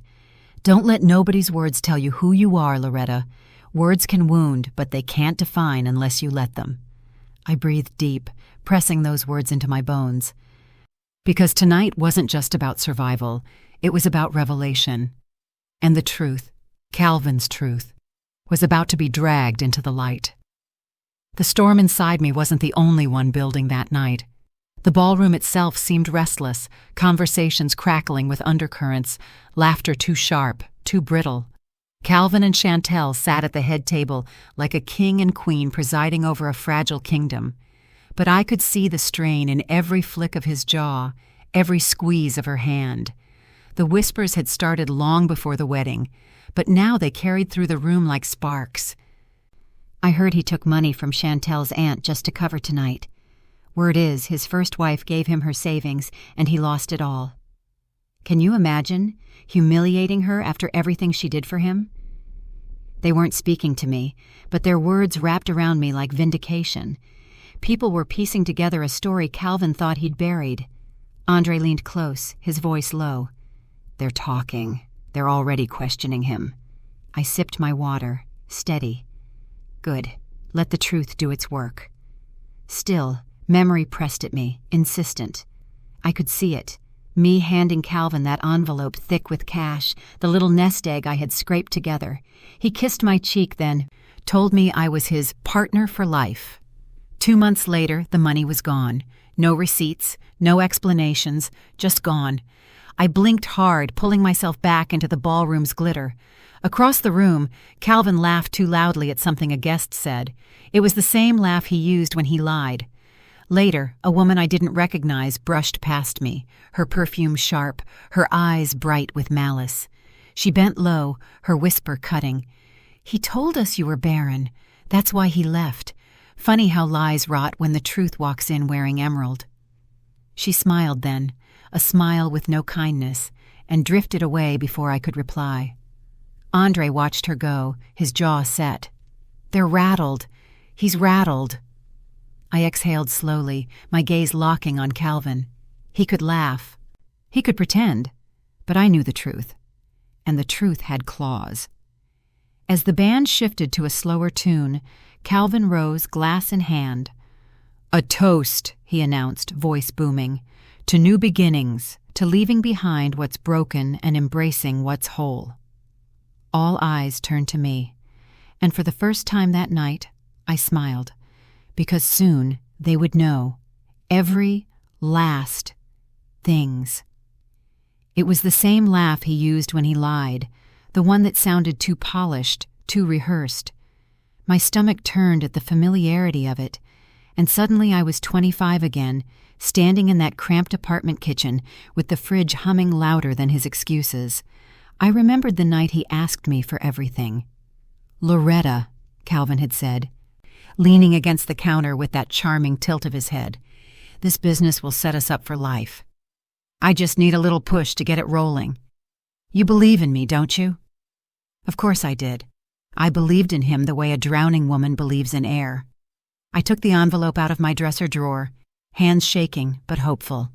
"Don't let nobody's words tell you who you are, Loretta. Words can wound, but they can't define unless you let them." I breathed deep, pressing those words into my bones. Because tonight wasn't just about survival, it was about revelation. And the truth, Calvin's truth, was about to be dragged into the light. The storm inside me wasn't the only one building that night. The ballroom itself seemed restless, conversations crackling with undercurrents, laughter too sharp, too brittle. Calvin and Chantel sat at the head table like a king and queen presiding over a fragile kingdom. But I could see the strain in every flick of his jaw, every squeeze of her hand. The whispers had started long before the wedding, but now they carried through the room like sparks. I heard he took money from Chantel's aunt just to cover tonight. Word is, his first wife gave him her savings, and he lost it all. Can you imagine humiliating her after everything she did for him? They weren't speaking to me, but their words wrapped around me like vindication. People were piecing together a story Calvin thought he'd buried. Andre leaned close, his voice low. They're talking. They're already questioning him. I sipped my water, steady. Good. Let the truth do its work. Still, memory pressed at me, insistent. I could see it. Me handing Calvin that envelope thick with cash, the little nest egg I had scraped together. He kissed my cheek then, told me I was his partner for life. 2 months later, the money was gone. No receipts, no explanations, just gone. I blinked hard, pulling myself back into the ballroom's glitter. Across the room, Calvin laughed too loudly at something a guest said. It was the same laugh he used when he lied. Later, a woman I didn't recognize brushed past me, her perfume sharp, her eyes bright with malice. She bent low, her whisper cutting. He told us you were Barren. That's why he left. Funny how lies rot when the truth walks in wearing emerald. She smiled then, a smile with no kindness, and drifted away before I could reply. Andre watched her go, his jaw set. They're rattled. He's rattled. I exhaled slowly, my gaze locking on Calvin. He could laugh. He could pretend. But I knew the truth. And the truth had claws. As the band shifted to a slower tune, Calvin rose, glass in hand. "A toast," he announced, voice booming, "to new beginnings, to leaving behind what's broken and embracing what's whole." All eyes turned to me, and for the first time that night, I smiled, because soon they would know every last things. It was the same laugh he used when he lied, the one that sounded too polished, too rehearsed. My stomach turned at the familiarity of it, and suddenly I was 25 again, standing in that cramped apartment kitchen with the fridge humming louder than his excuses. I remembered the night he asked me for everything. "Loretta," Calvin had said, leaning against the counter with that charming tilt of his head. "This business will set us up for life. I just need a little push to get it rolling. You believe in me, don't you?" Of course I did. I believed in him the way a drowning woman believes in air. I took the envelope out of my dresser drawer, hands shaking but hopeful.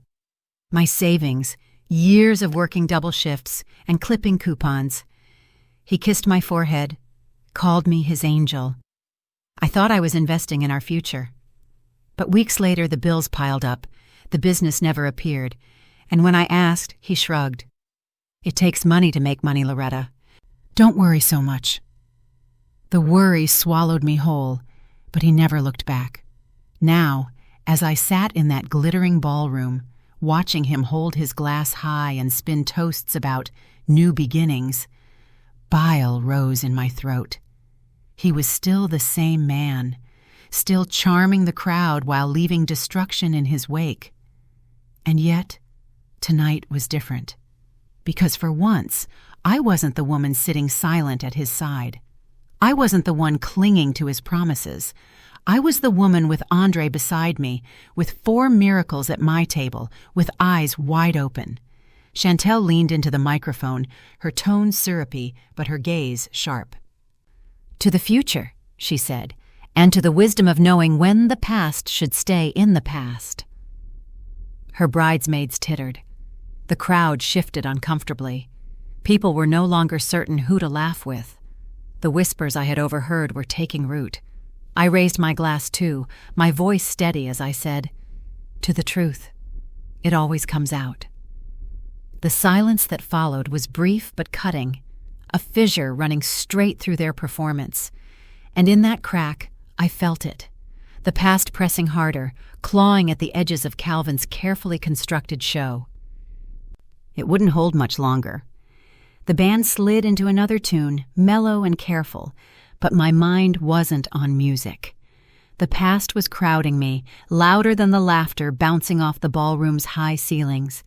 My savings, years of working double shifts and clipping coupons. He kissed my forehead, called me his angel. I thought I was investing in our future. But weeks later the bills piled up, the business never appeared, and when I asked, he shrugged. "It takes money to make money, Loretta. Don't worry so much." The worry swallowed me whole, but he never looked back. Now, as I sat in that glittering ballroom, watching him hold his glass high and spin toasts about new beginnings, bile rose in my throat. He was still the same man, still charming the crowd while leaving destruction in his wake. And yet, tonight was different. Because for once, I wasn't the woman sitting silent at his side. I wasn't the one clinging to his promises. I was the woman with Andre beside me, with 4 miracles at my table, with eyes wide open. Chantel leaned into the microphone, her tone syrupy, but her gaze sharp. "To the future," she said, "and to the wisdom of knowing when the past should stay in the past." Her bridesmaids tittered. The crowd shifted uncomfortably. People were no longer certain who to laugh with. The whispers I had overheard were taking root. I raised my glass too, my voice steady as I said, "To the truth. it always comes out. The silence that followed was brief but cutting, a fissure running straight through their performance. And in that crack, I felt it. The past pressing harder, clawing at the edges of Calvin's carefully constructed show. It wouldn't hold much longer. The band slid into another tune, mellow and careful, but my mind wasn't on music. The past was crowding me, louder than the laughter bouncing off the ballroom's high ceilings.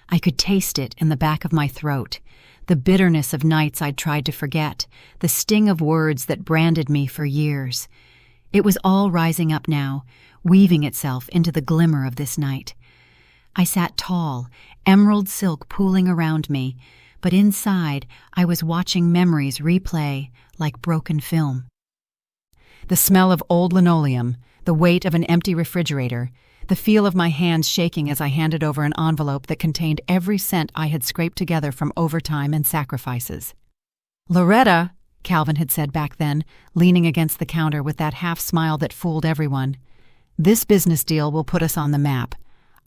I could taste it in the back of my throat, the bitterness of nights I'd tried to forget, the sting of words that branded me for years. It was all rising up now, weaving itself into the glimmer of this night. I sat tall, emerald silk pooling around me, but inside I was watching memories replay like broken film. The smell of old linoleum, the weight of an empty refrigerator, the feel of my hands shaking as I handed over an envelope that contained every cent I had scraped together from overtime and sacrifices. "Loretta," Calvin had said back then, leaning against the counter with that half-smile that fooled everyone, "this business deal will put us on the map.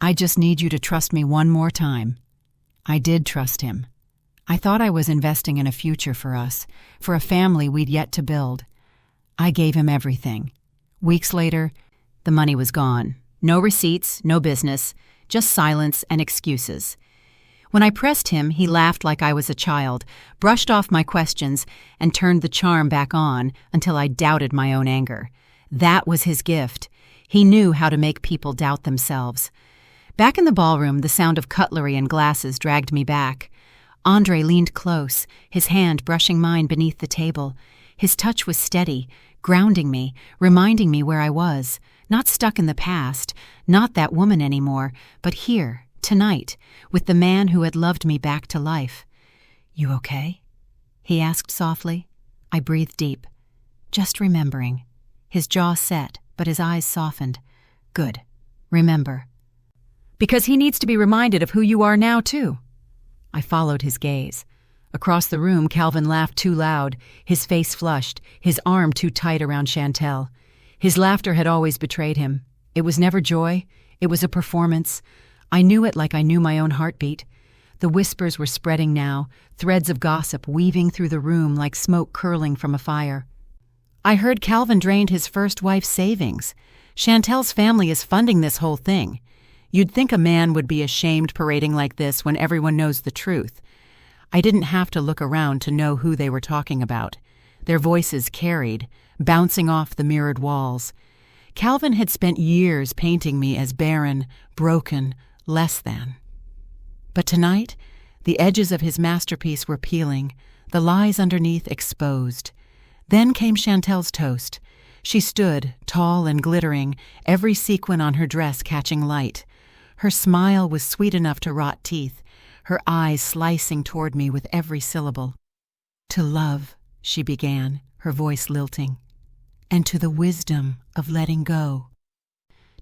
I just need you to trust me one more time." I did trust him. I thought I was investing in a future for us, for a family we'd yet to build. I gave him everything. Weeks later, the money was gone. No receipts, no business, just silence and excuses. When I pressed him, he laughed like I was a child, brushed off my questions, and turned the charm back on until I doubted my own anger. That was his gift. He knew how to make people doubt themselves. Back in the ballroom, the sound of cutlery and glasses dragged me back. Andre leaned close, his hand brushing mine beneath the table. His touch was steady, grounding me, reminding me where I was, not stuck in the past, not that woman anymore, but here, tonight, with the man who had loved me back to life. "You okay?" he asked softly. I breathed deep, just remembering. His jaw set, but his eyes softened. "Good. Remember." "Because he needs to be reminded of who you are now, too." I followed his gaze. Across the room, Calvin laughed too loud, his face flushed, his arm too tight around Chantel. His laughter had always betrayed him. It was never joy. It was a performance. I knew it like I knew my own heartbeat. The whispers were spreading now, threads of gossip weaving through the room like smoke curling from a fire. "I heard Calvin drained his first wife's savings. Chantel's family is funding this whole thing. You'd think a man would be ashamed parading like this when everyone knows the truth." I didn't have to look around to know who they were talking about. Their voices carried, bouncing off the mirrored walls. Calvin had spent years painting me as barren, broken, less than. But tonight, the edges of his masterpiece were peeling, the lies underneath exposed. Then came Chantel's toast. She stood, tall and glittering, every sequin on her dress catching light. Her smile was sweet enough to rot teeth, her eyes slicing toward me with every syllable. "To love," she began, her voice lilting, "and to the wisdom of letting go.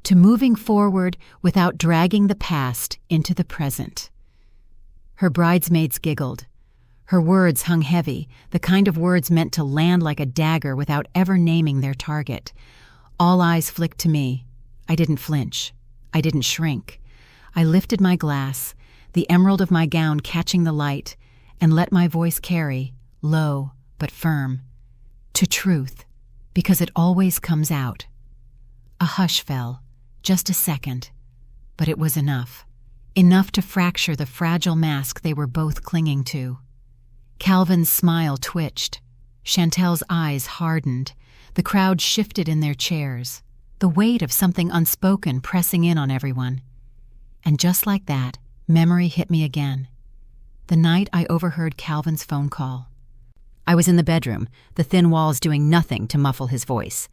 To moving forward without dragging the past into the present." Her bridesmaids giggled. Her words hung heavy, the kind of words meant to land like a dagger without ever naming their target. All eyes flicked to me. I didn't flinch. I didn't shrink. I lifted my glass, the emerald of my gown catching the light, and let my voice carry, low but firm, "To truth, because it always comes out." A hush fell, just a second, but it was enough. Enough to fracture the fragile mask they were both clinging to. Calvin's smile twitched. Chantel's eyes hardened. The crowd shifted in their chairs, the weight of something unspoken pressing in on everyone. And just like that, memory hit me again. The night I overheard Calvin's phone call. I was in the bedroom, the thin walls doing nothing to muffle his voice.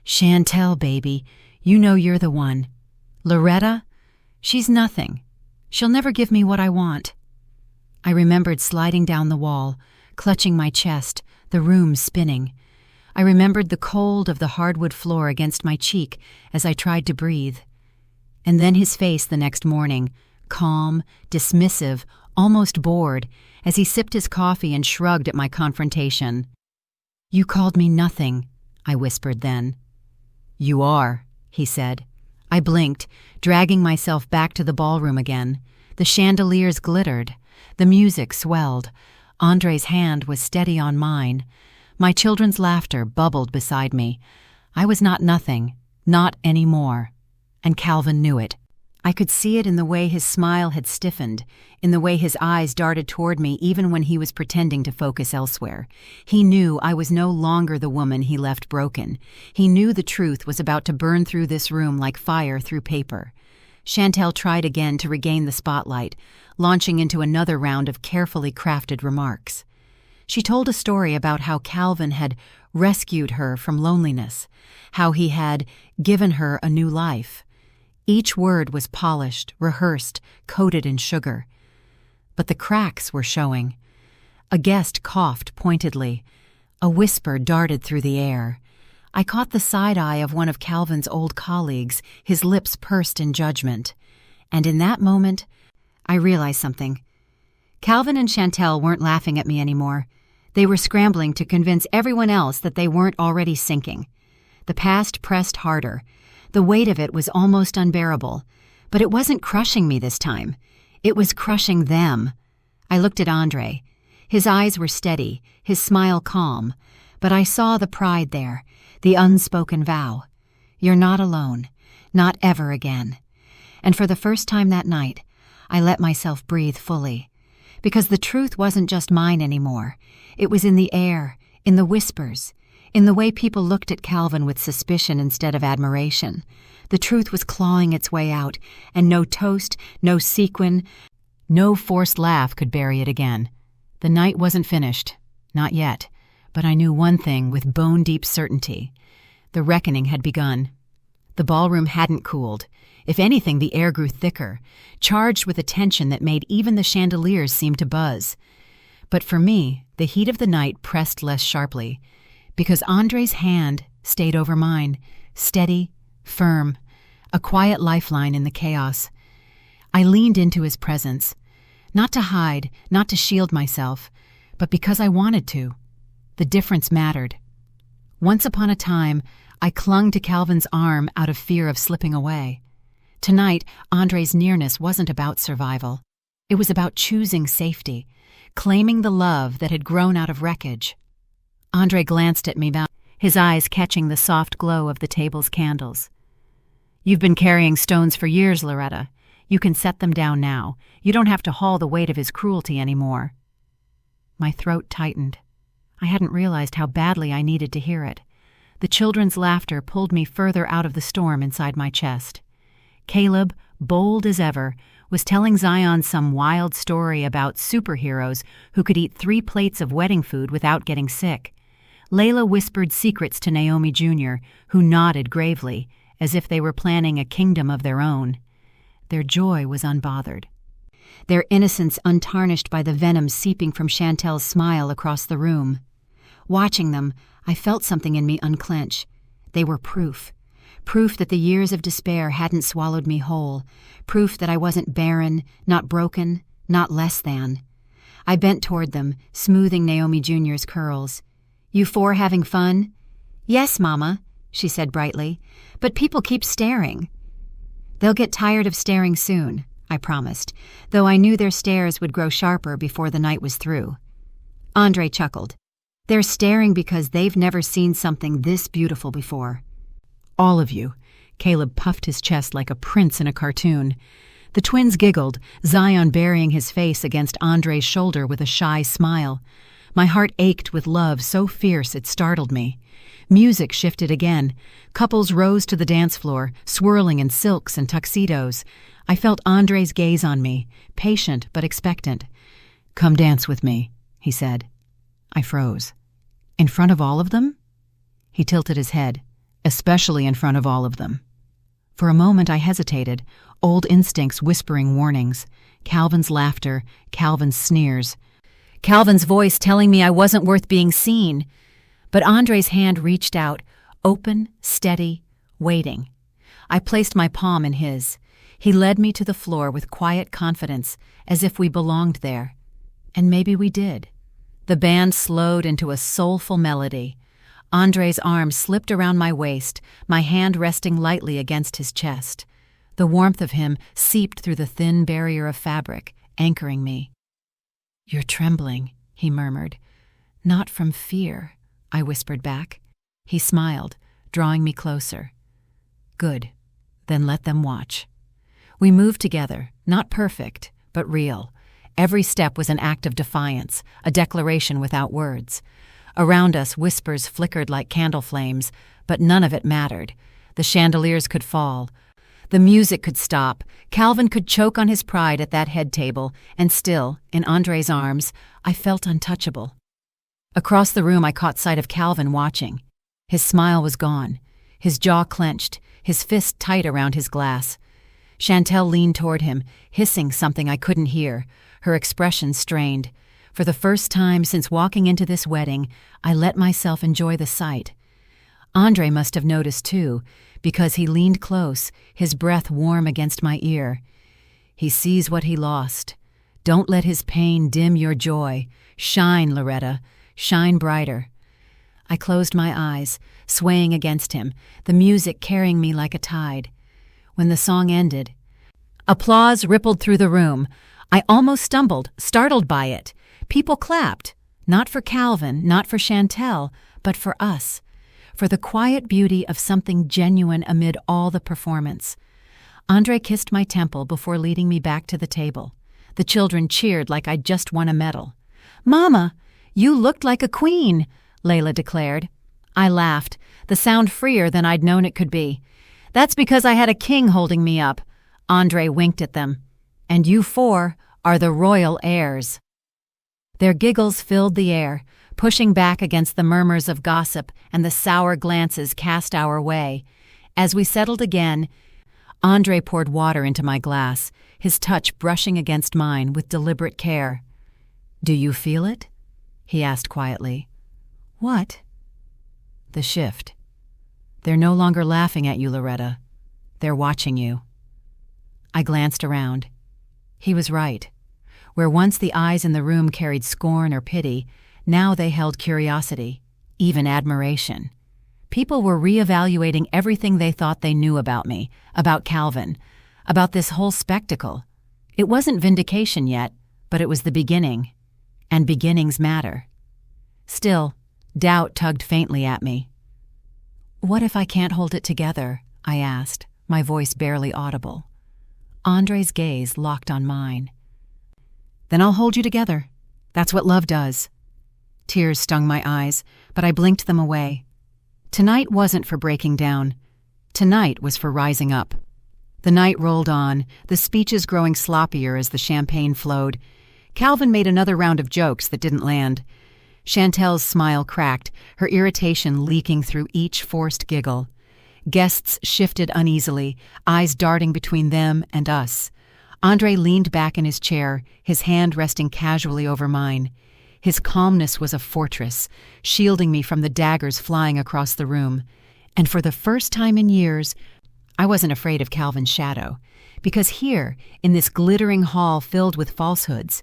"Chantel, baby, you know you're the one. Loretta? She's nothing. She'll never give me what I want." I remembered sliding down the wall, clutching my chest, the room spinning. I remembered the cold of the hardwood floor against my cheek as I tried to breathe. And then his face the next morning, calm, dismissive, almost bored, as he sipped his coffee and shrugged at my confrontation. "You called me nothing," I whispered then. "You are," he said. I blinked, dragging myself back to the ballroom again. The chandeliers glittered. The music swelled. Andre's hand was steady on mine. My children's laughter bubbled beside me. I was not nothing, not anymore. And Calvin knew it. I could see it in the way his smile had stiffened, in the way his eyes darted toward me even when he was pretending to focus elsewhere. He knew I was no longer the woman he left broken. He knew the truth was about to burn through this room like fire through paper. Chantel tried again to regain the spotlight, launching into another round of carefully crafted remarks. She told a story about how Calvin had rescued her from loneliness, how he had given her a new life. Each word was polished, rehearsed, coated in sugar. But the cracks were showing. A guest coughed pointedly. A whisper darted through the air. I caught the side eye of one of Calvin's old colleagues, his lips pursed in judgment. And in that moment, I realized something. Calvin and Chantel weren't laughing at me anymore. They were scrambling to convince everyone else that they weren't already sinking. The past pressed harder. The weight of it was almost unbearable. But it wasn't crushing me this time. It was crushing them. I looked at Andre. His eyes were steady, his smile calm. But I saw the pride there, the unspoken vow. You're not alone. Not ever again. And for the first time that night, I let myself breathe fully. Because the truth wasn't just mine anymore. It was in the air, in the whispers, in the way people looked at Calvin with suspicion instead of admiration. The truth was clawing its way out, and no toast, no sequin, no forced laugh could bury it again. The night wasn't finished. Not yet. But I knew one thing with bone-deep certainty. The reckoning had begun. The ballroom hadn't cooled. If anything, the air grew thicker, charged with a tension that made even the chandeliers seem to buzz. But for me, the heat of the night pressed less sharply, because Andre's hand stayed over mine, steady, firm, a quiet lifeline in the chaos. I leaned into his presence, not to hide, not to shield myself, but because I wanted to. The difference mattered. Once upon a time, I clung to Calvin's arm out of fear of slipping away. Tonight, Andre's nearness wasn't about survival. It was about choosing safety, claiming the love that had grown out of wreckage. Andre glanced at me, his eyes catching the soft glow of the table's candles. You've been carrying stones for years, Loretta. You can set them down now. You don't have to haul the weight of his cruelty anymore. My throat tightened. I hadn't realized how badly I needed to hear it. The children's laughter pulled me further out of the storm inside my chest. Caleb, bold as ever, was telling Zion some wild story about superheroes who could eat 3 plates of wedding food without getting sick. Layla whispered secrets to Naomi Jr., who nodded gravely, as if they were planning a kingdom of their own. Their joy was unbothered. Their innocence untarnished by the venom seeping from Chantel's smile across the room. Watching them, I felt something in me unclench. They were proof. Proof that the years of despair hadn't swallowed me whole. Proof that I wasn't barren, not broken, not less than. I bent toward them, smoothing Naomi Jr.'s curls. You 4 having fun? Yes, Mama, she said brightly, but people keep staring. They'll get tired of staring soon, I promised, though I knew their stares would grow sharper before the night was through. Andre chuckled. They're staring because they've never seen something this beautiful before. All of you. Caleb puffed his chest like a prince in a cartoon. The twins giggled, Zion burying his face against Andre's shoulder with a shy smile. My heart ached with love so fierce it startled me. Music shifted again. Couples rose to the dance floor, swirling in silks and tuxedos. I felt Andre's gaze on me, patient but expectant. Come dance with me, he said. I froze. In front of all of them? He tilted his head. Especially in front of all of them. For a moment I hesitated, old instincts whispering warnings. Calvin's laughter, Calvin's sneers. Calvin's voice telling me I wasn't worth being seen. But Andre's hand reached out, open, steady, waiting. I placed my palm in his. He led me to the floor with quiet confidence, as if we belonged there. And maybe we did. The band slowed into a soulful melody. Andre's arm slipped around my waist, my hand resting lightly against his chest. The warmth of him seeped through the thin barrier of fabric, anchoring me. "You're trembling," he murmured. "Not from fear," I whispered back. He smiled, drawing me closer. "Good. Then let them watch." We moved together, not perfect, but real. Every step was an act of defiance, a declaration without words. Around us, whispers flickered like candle flames, but none of it mattered. The chandeliers could fall. The music could stop. Calvin could choke on his pride at that head table, and still, in Andre's arms, I felt untouchable. Across the room, I caught sight of Calvin watching. His smile was gone. His jaw clenched, his fist tight around his glass. Chantel leaned toward him, hissing something I couldn't hear, her expression strained. For the first time since walking into this wedding, I let myself enjoy the sight. Andre must have noticed too, because he leaned close, his breath warm against my ear. "He sees what he lost. Don't let his pain dim your joy. Shine, Loretta, shine brighter." I closed my eyes, swaying against him, the music carrying me like a tide. When the song ended, applause rippled through the room. I almost stumbled, startled by it. People clapped, not for Calvin, not for Chantel, but for us, for the quiet beauty of something genuine amid all the performance. Andre kissed my temple before leading me back to the table. The children cheered like I'd just won a medal. "Mama, you looked like a queen," Layla declared. I laughed, the sound freer than I'd known it could be. "That's because I had a king holding me up." Andre winked at them. "And you four are the royal heirs." Their giggles filled the air, pushing back against the murmurs of gossip and the sour glances cast our way. As we settled again, Andre poured water into my glass, his touch brushing against mine with deliberate care. "Do you feel it?" he asked quietly. "What?" "The shift. They're no longer laughing at you, Loretta. They're watching you." I glanced around. He was right. Where once the eyes in the room carried scorn or pity, now they held curiosity, even admiration. People were reevaluating everything they thought they knew about me, about Calvin, about this whole spectacle. It wasn't vindication yet, but it was the beginning. And beginnings matter. Still, doubt tugged faintly at me. "What if I can't hold it together?" I asked, my voice barely audible. Andre's gaze locked on mine. "Then I'll hold you together. That's what love does." Tears stung my eyes, but I blinked them away. Tonight wasn't for breaking down. Tonight was for rising up. The night rolled on, the speeches growing sloppier as the champagne flowed. Calvin made another round of jokes that didn't land. Chantel's smile cracked, her irritation leaking through each forced giggle. Guests shifted uneasily, eyes darting between them and us. Andre leaned back in his chair, his hand resting casually over mine. His calmness was a fortress, shielding me from the daggers flying across the room. And for the first time in years, I wasn't afraid of Calvin's shadow, because here, in this glittering hall filled with falsehoods,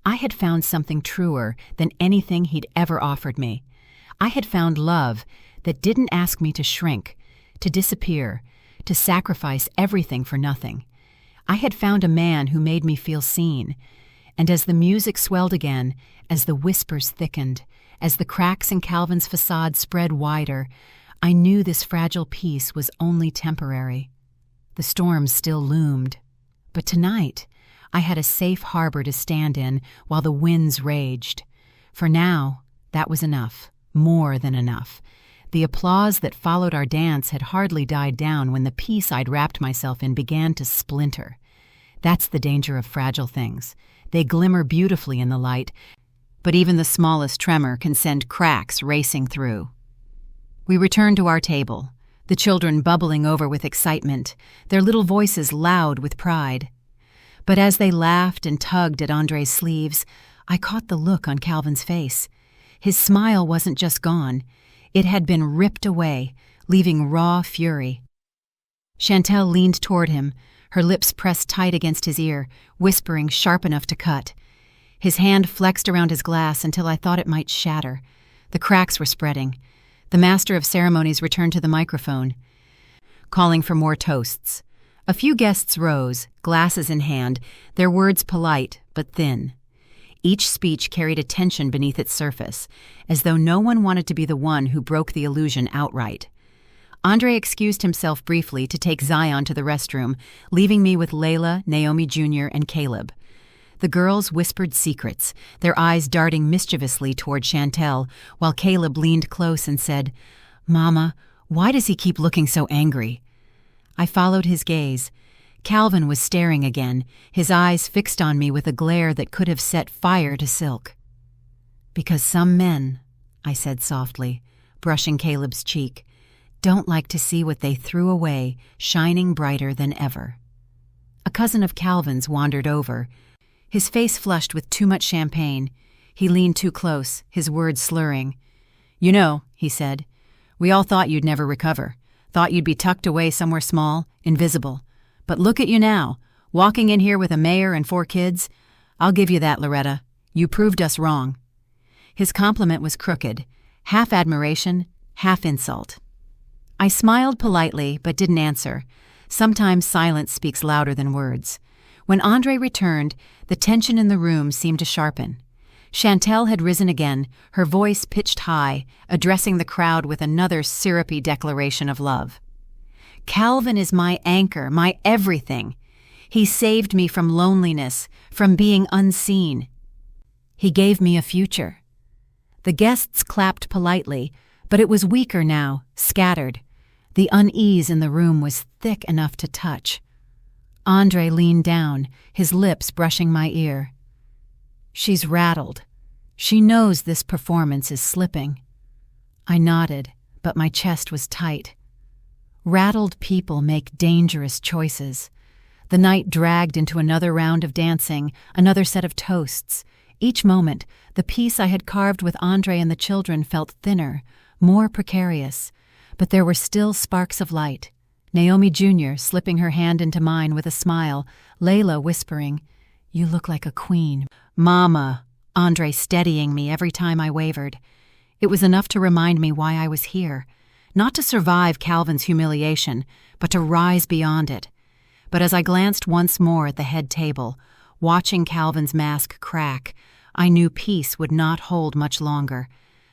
I had found something truer than anything he'd ever offered me. I had found love that didn't ask me to shrink, to disappear, to sacrifice everything for nothing. I had found a man who made me feel seen, and as the music swelled again, as the whispers thickened, as the cracks in Calvin's facade spread wider, I knew this fragile peace was only temporary. The storm still loomed, but tonight I had a safe harbor to stand in while the winds raged. For now, that was enough, more than enough. The applause that followed our dance had hardly died down when the peace I'd wrapped myself in began to splinter. That's the danger of fragile things. They glimmer beautifully in the light, but even the smallest tremor can send cracks racing through. We returned to our table, the children bubbling over with excitement, their little voices loud with pride. But as they laughed and tugged at Andre's sleeves, I caught the look on Calvin's face. His smile wasn't just gone. It had been ripped away, leaving raw fury. Chantel leaned toward him, her lips pressed tight against his ear, whispering sharp enough to cut. His hand flexed around his glass until I thought it might shatter. The cracks were spreading. The master of ceremonies returned to the microphone, calling for more toasts. A few guests rose, glasses in hand, their words polite but thin. Each speech carried a tension beneath its surface, as though no one wanted to be the one who broke the illusion outright. Andre excused himself briefly to take Zion to the restroom, leaving me with Layla, Naomi Jr., and Caleb. The girls whispered secrets, their eyes darting mischievously toward Chantel, while Caleb leaned close and said, "Mama, why does he keep looking so angry?" I followed his gaze. Calvin was staring again, his eyes fixed on me with a glare that could have set fire to silk. "Because some men," I said softly, brushing Caleb's cheek, "don't like to see what they threw away shining brighter than ever." A cousin of Calvin's wandered over, his face flushed with too much champagne. He leaned too close, his words slurring. "You know," he said, "we all thought you'd never recover, thought you'd be tucked away somewhere small, invisible. But look at you now, walking in here with a mayor and 4 kids. I'll give you that, Loretta. You proved us wrong." His compliment was crooked, half admiration, half insult. I smiled politely but didn't answer. Sometimes silence speaks louder than words. When Andre returned, the tension in the room seemed to sharpen. Chantel had risen again, her voice pitched high, addressing the crowd with another syrupy declaration of love. "Calvin is my anchor, my everything. He saved me from loneliness, from being unseen. He gave me a future." The guests clapped politely, but it was weaker now, scattered. The unease in the room was thick enough to touch. Andre leaned down, his lips brushing my ear. "She's rattled. She knows this performance is slipping." I nodded, but my chest was tight. Rattled people make dangerous choices. The night dragged into another round of dancing, another set of toasts. Each moment, the piece I had carved with Andre and the children felt thinner, more precarious, but there were still sparks of light. Naomi Jr. slipping her hand into mine with a smile, Layla whispering, "You look like a queen." "Mama," Andre steadying me every time I wavered. It was enough to remind me why I was here. Not to survive Calvin's humiliation, but to rise beyond it. But as I glanced once more at the head table, watching Calvin's mask crack, I knew peace would not hold much longer.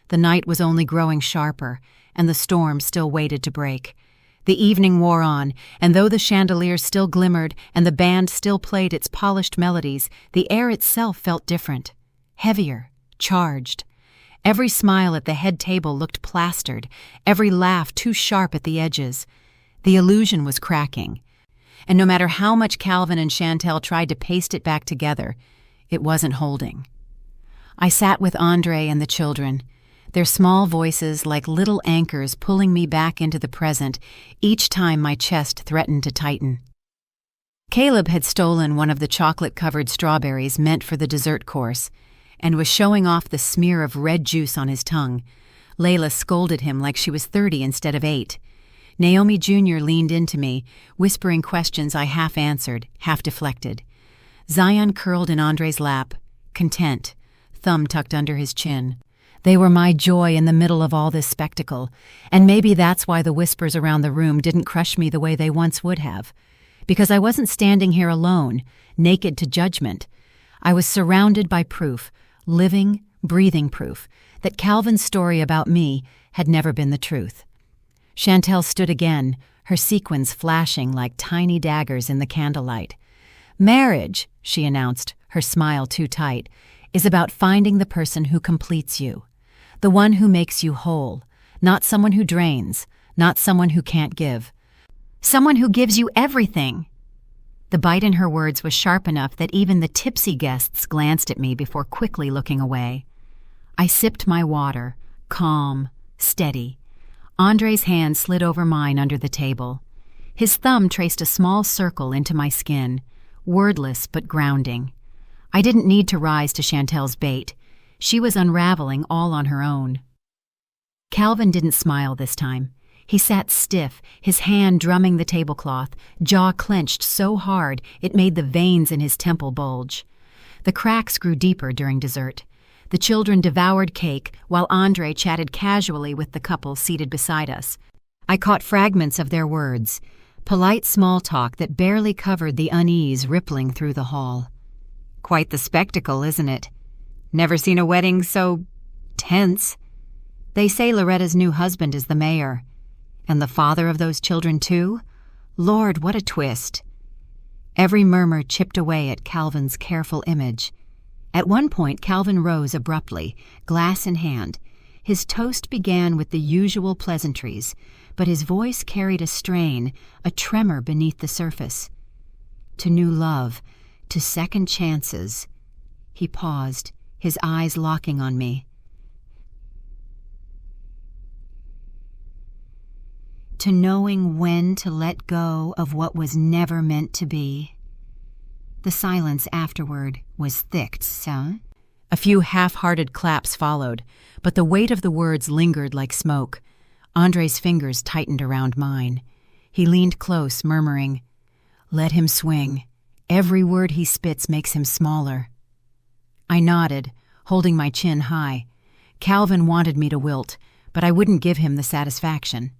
The night was only growing sharper, and the storm still waited to break. The evening wore on, and though the chandeliers still glimmered and the band still played its polished melodies, the air itself felt different, heavier, charged. Every smile at the head table looked plastered, every laugh too sharp at the edges. The illusion was cracking, and no matter how much Calvin and Chantel tried to paste it back together, it wasn't holding. I sat with Andre and the children, their small voices like little anchors pulling me back into the present each time my chest threatened to tighten. Caleb had stolen one of the chocolate-covered strawberries meant for the dessert course and was showing off the smear of red juice on his tongue. Layla scolded him like she was 30 instead of 8. Naomi Jr. leaned into me, whispering questions I half answered, half deflected. Zion curled in Andre's lap, content, thumb tucked under his chin. They were my joy in the middle of all this spectacle, and maybe that's why the whispers around the room didn't crush me the way they once would have. Because I wasn't standing here alone, naked to judgment. I was surrounded by proof, living, breathing proof, that Calvin's story about me had never been the truth. Chantel stood again, her sequins flashing like tiny daggers in the candlelight. "Marriage," she announced, her smile too tight, "is about finding the person who completes you. The one who makes you whole, not someone who drains, not someone who can't give. Someone who gives you everything." The bite in her words was sharp enough that even the tipsy guests glanced at me before quickly looking away. I sipped my water, calm, steady. Andre's hand slid over mine under the table. His thumb traced a small circle into my skin, wordless but grounding. I didn't need to rise to Chantel's bait. She was unraveling all on her own. Calvin didn't smile this time. He sat stiff, his hand drumming the tablecloth, jaw clenched so hard it made the veins in his temple bulge. The cracks grew deeper during dessert. The children devoured cake while Andre chatted casually with the couple seated beside us. I caught fragments of their words, polite small talk that barely covered the unease rippling through the hall. Quite the spectacle, isn't it? Never seen a wedding so tense. They say Loretta's new husband is the mayor. And the father of those children, too? Lord, what a twist. Every murmur chipped away at Calvin's careful image. At one point, Calvin rose abruptly, glass in hand. His toast began with the usual pleasantries, but his voice carried a strain, a tremor beneath the surface. To new love, to second chances. He paused, his eyes locking on me. To knowing when to let go of what was never meant to be. The silence afterward was thick, son. A few half-hearted claps followed, but the weight of the words lingered like smoke. Andre's fingers tightened around mine. He leaned close, murmuring, "Let him swing. Every word he spits makes him smaller." I nodded, holding my chin high. Calvin wanted me to wilt, but I wouldn't give him the satisfaction.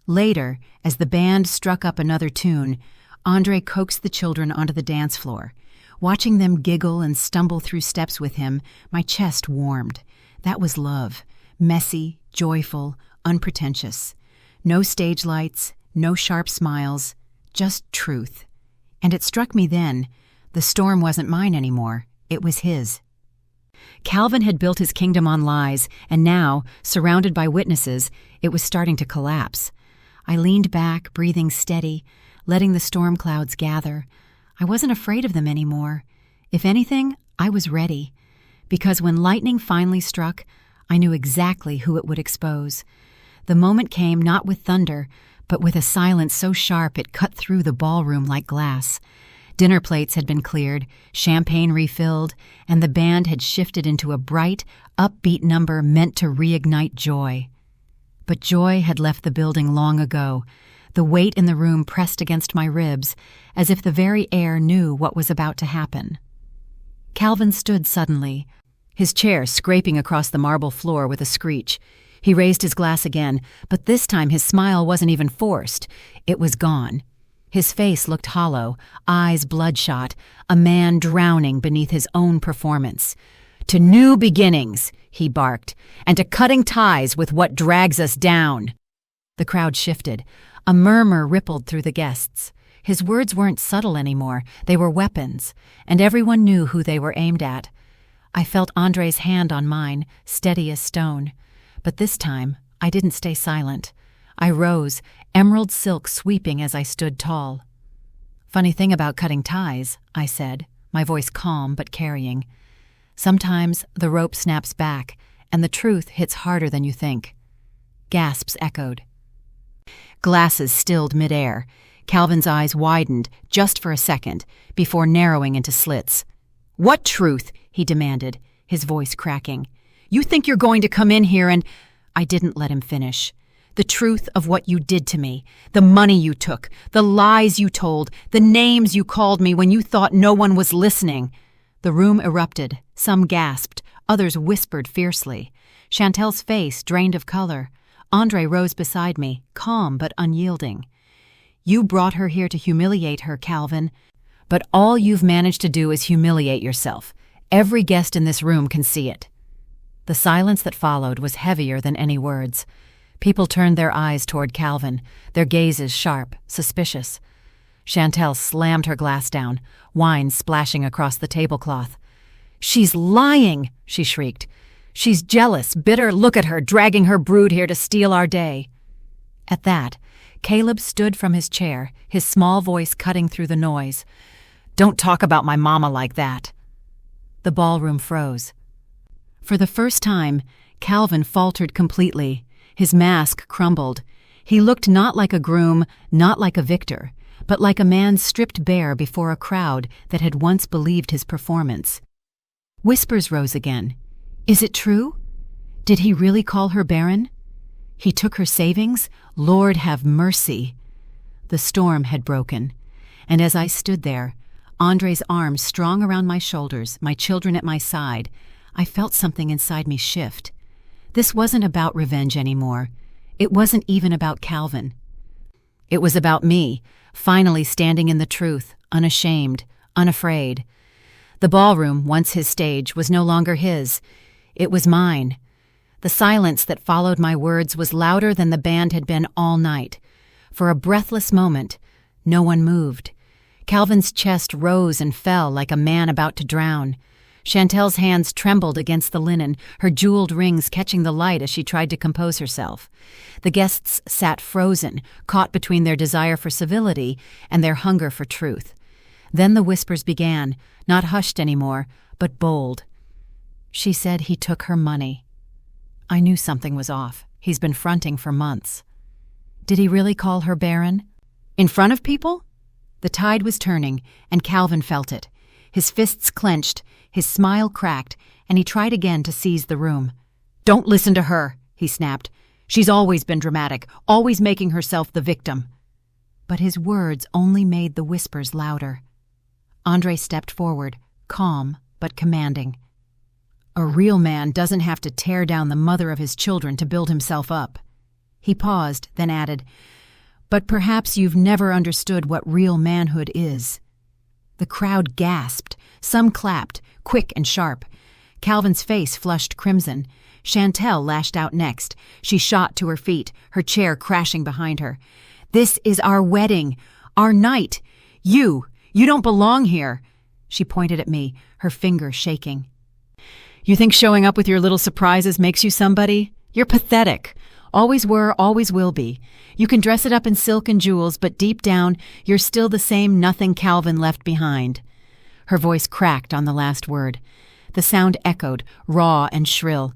Later, as the band struck up another tune, Andre coaxed the children onto the dance floor. Watching them giggle and stumble through steps with him, my chest warmed. That was love. Messy, joyful, unpretentious. No stage lights, no sharp smiles, just truth. And it struck me then, the storm wasn't mine anymore, it was his. Calvin had built his kingdom on lies, and now, surrounded by witnesses, it was starting to collapse. I leaned back, breathing steady, letting the storm clouds gather. I wasn't afraid of them anymore. If anything, I was ready. Because when lightning finally struck, I knew exactly who it would expose. The moment came not with thunder, but with a silence so sharp it cut through the ballroom like glass. Dinner plates had been cleared, champagne refilled, and the band had shifted into a bright, upbeat number meant to reignite joy. But joy had left the building long ago. The weight in the room pressed against my ribs, as if the very air knew what was about to happen. Calvin stood suddenly, his chair scraping across the marble floor with a screech. He raised his glass again, but this time his smile wasn't even forced. It was gone. His face looked hollow, eyes bloodshot, a man drowning beneath his own performance. "To new beginnings," he barked, "and to cutting ties with what drags us down." The crowd shifted. A murmur rippled through the guests. His words weren't subtle anymore. They were weapons, and everyone knew who they were aimed at. I felt Andre's hand on mine, steady as stone. But this time, I didn't stay silent. I rose, emerald silk sweeping as I stood tall. "Funny thing about cutting ties," I said, my voice calm but carrying. "Sometimes the rope snaps back, and the truth hits harder than you think." Gasps echoed. Glasses stilled midair. Calvin's eyes widened just for a second before narrowing into slits. "What truth?" he demanded, his voice cracking. "You think you're going to come in here and—" I didn't let him finish. "The truth of what you did to me, the money you took, the lies you told, the names you called me when you thought no one was listening." The room erupted. Some gasped, others whispered fiercely. Chantel's face drained of color. Andre rose beside me, calm but unyielding. "You brought her here to humiliate her, Calvin. But all you've managed to do is humiliate yourself. Every guest in this room can see it." The silence that followed was heavier than any words. People turned their eyes toward Calvin, their gazes sharp, suspicious. Chantel slammed her glass down, wine splashing across the tablecloth. "She's lying!" she shrieked. "She's jealous, bitter. Look at her, dragging her brood here to steal our day." At that, Caleb stood from his chair, his small voice cutting through the noise. "Don't talk about my mama like that." The ballroom froze. For the first time, Calvin faltered completely. His mask crumbled. He looked not like a groom, not like a victor, but like a man stripped bare before a crowd that had once believed his performance. Whispers rose again. Is it true? Did he really call her Barren? He took her savings? Lord have mercy. The storm had broken, and as I stood there, Andre's arms strong around my shoulders, my children at my side, I felt something inside me shift. This wasn't about revenge anymore. It wasn't even about Calvin. It was about me, finally standing in the truth, unashamed, unafraid. The ballroom, once his stage, was no longer his. It was mine. The silence that followed my words was louder than the band had been all night. For a breathless moment, no one moved. Calvin's chest rose and fell like a man about to drown. Chantel's hands trembled against the linen, her jeweled rings catching the light as she tried to compose herself. The guests sat frozen, caught between their desire for civility and their hunger for truth. Then the whispers began, not hushed anymore, but bold. She said he took her money. I knew something was off. He's been fronting for months. Did he really call her Barren? In front of people? The tide was turning, and Calvin felt it. His fists clenched, his smile cracked, and he tried again to seize the room. "Don't listen to her," he snapped. "She's always been dramatic, always making herself the victim." But his words only made the whispers louder. Andre stepped forward, calm but commanding. "A real man doesn't have to tear down the mother of his children to build himself up." He paused, then added, "But perhaps you've never understood what real manhood is." The crowd gasped. Some clapped, quick and sharp. Calvin's face flushed crimson. Chantel lashed out next. She shot to her feet, her chair crashing behind her. "This is our wedding, our night. You don't belong here." She pointed at me, her finger shaking. "You think showing up with your little surprises makes you somebody? You're pathetic. Always were, always will be. You can dress it up in silk and jewels, but deep down, you're still the same nothing Calvin left behind." Her voice cracked on the last word. The sound echoed, raw and shrill.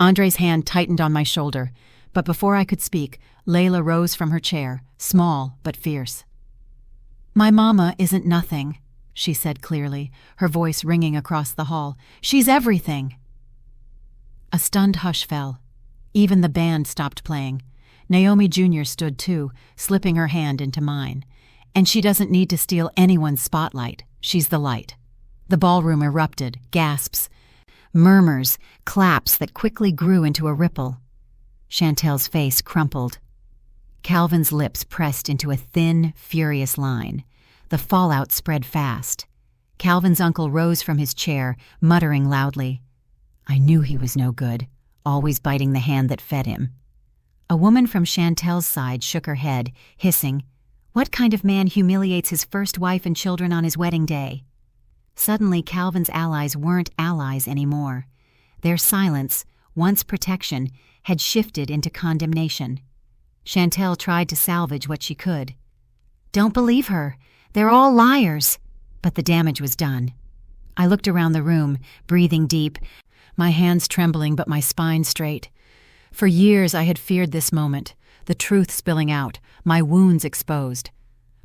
Andre's hand tightened on my shoulder, but before I could speak, Layla rose from her chair, small but fierce. "My mama isn't nothing," she said clearly, her voice ringing across the hall. "She's everything." A stunned hush fell. Even the band stopped playing. Naomi Jr. stood too, slipping her hand into mine. "And she doesn't need to steal anyone's spotlight. She's the light." The ballroom erupted, gasps, murmurs, claps that quickly grew into a ripple. Chantel's face crumpled. Calvin's lips pressed into a thin, furious line. The fallout spread fast. Calvin's uncle rose from his chair, muttering loudly. I knew he was no good, always biting the hand that fed him. A woman from Chantel's side shook her head, hissing, "What kind of man humiliates his first wife and children on his wedding day?" Suddenly, Calvin's allies weren't allies anymore. Their silence, once protection, had shifted into condemnation. Chantel tried to salvage what she could. "Don't believe her. They're all liars." But the damage was done. I looked around the room, breathing deep, my hands trembling but my spine straight. For years I had feared this moment, the truth spilling out, my wounds exposed.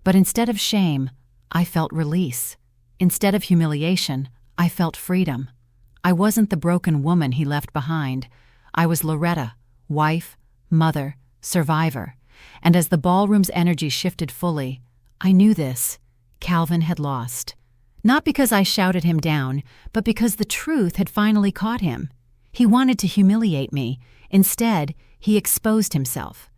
But instead of shame, I felt release. Instead of humiliation, I felt freedom. I wasn't the broken woman he left behind. I was Loretta, wife, mother, survivor. And as the ballroom's energy shifted fully, I knew this. Calvin had lost. Not because I shouted him down, but because the truth had finally caught him. He wanted to humiliate me. Instead, he exposed himself.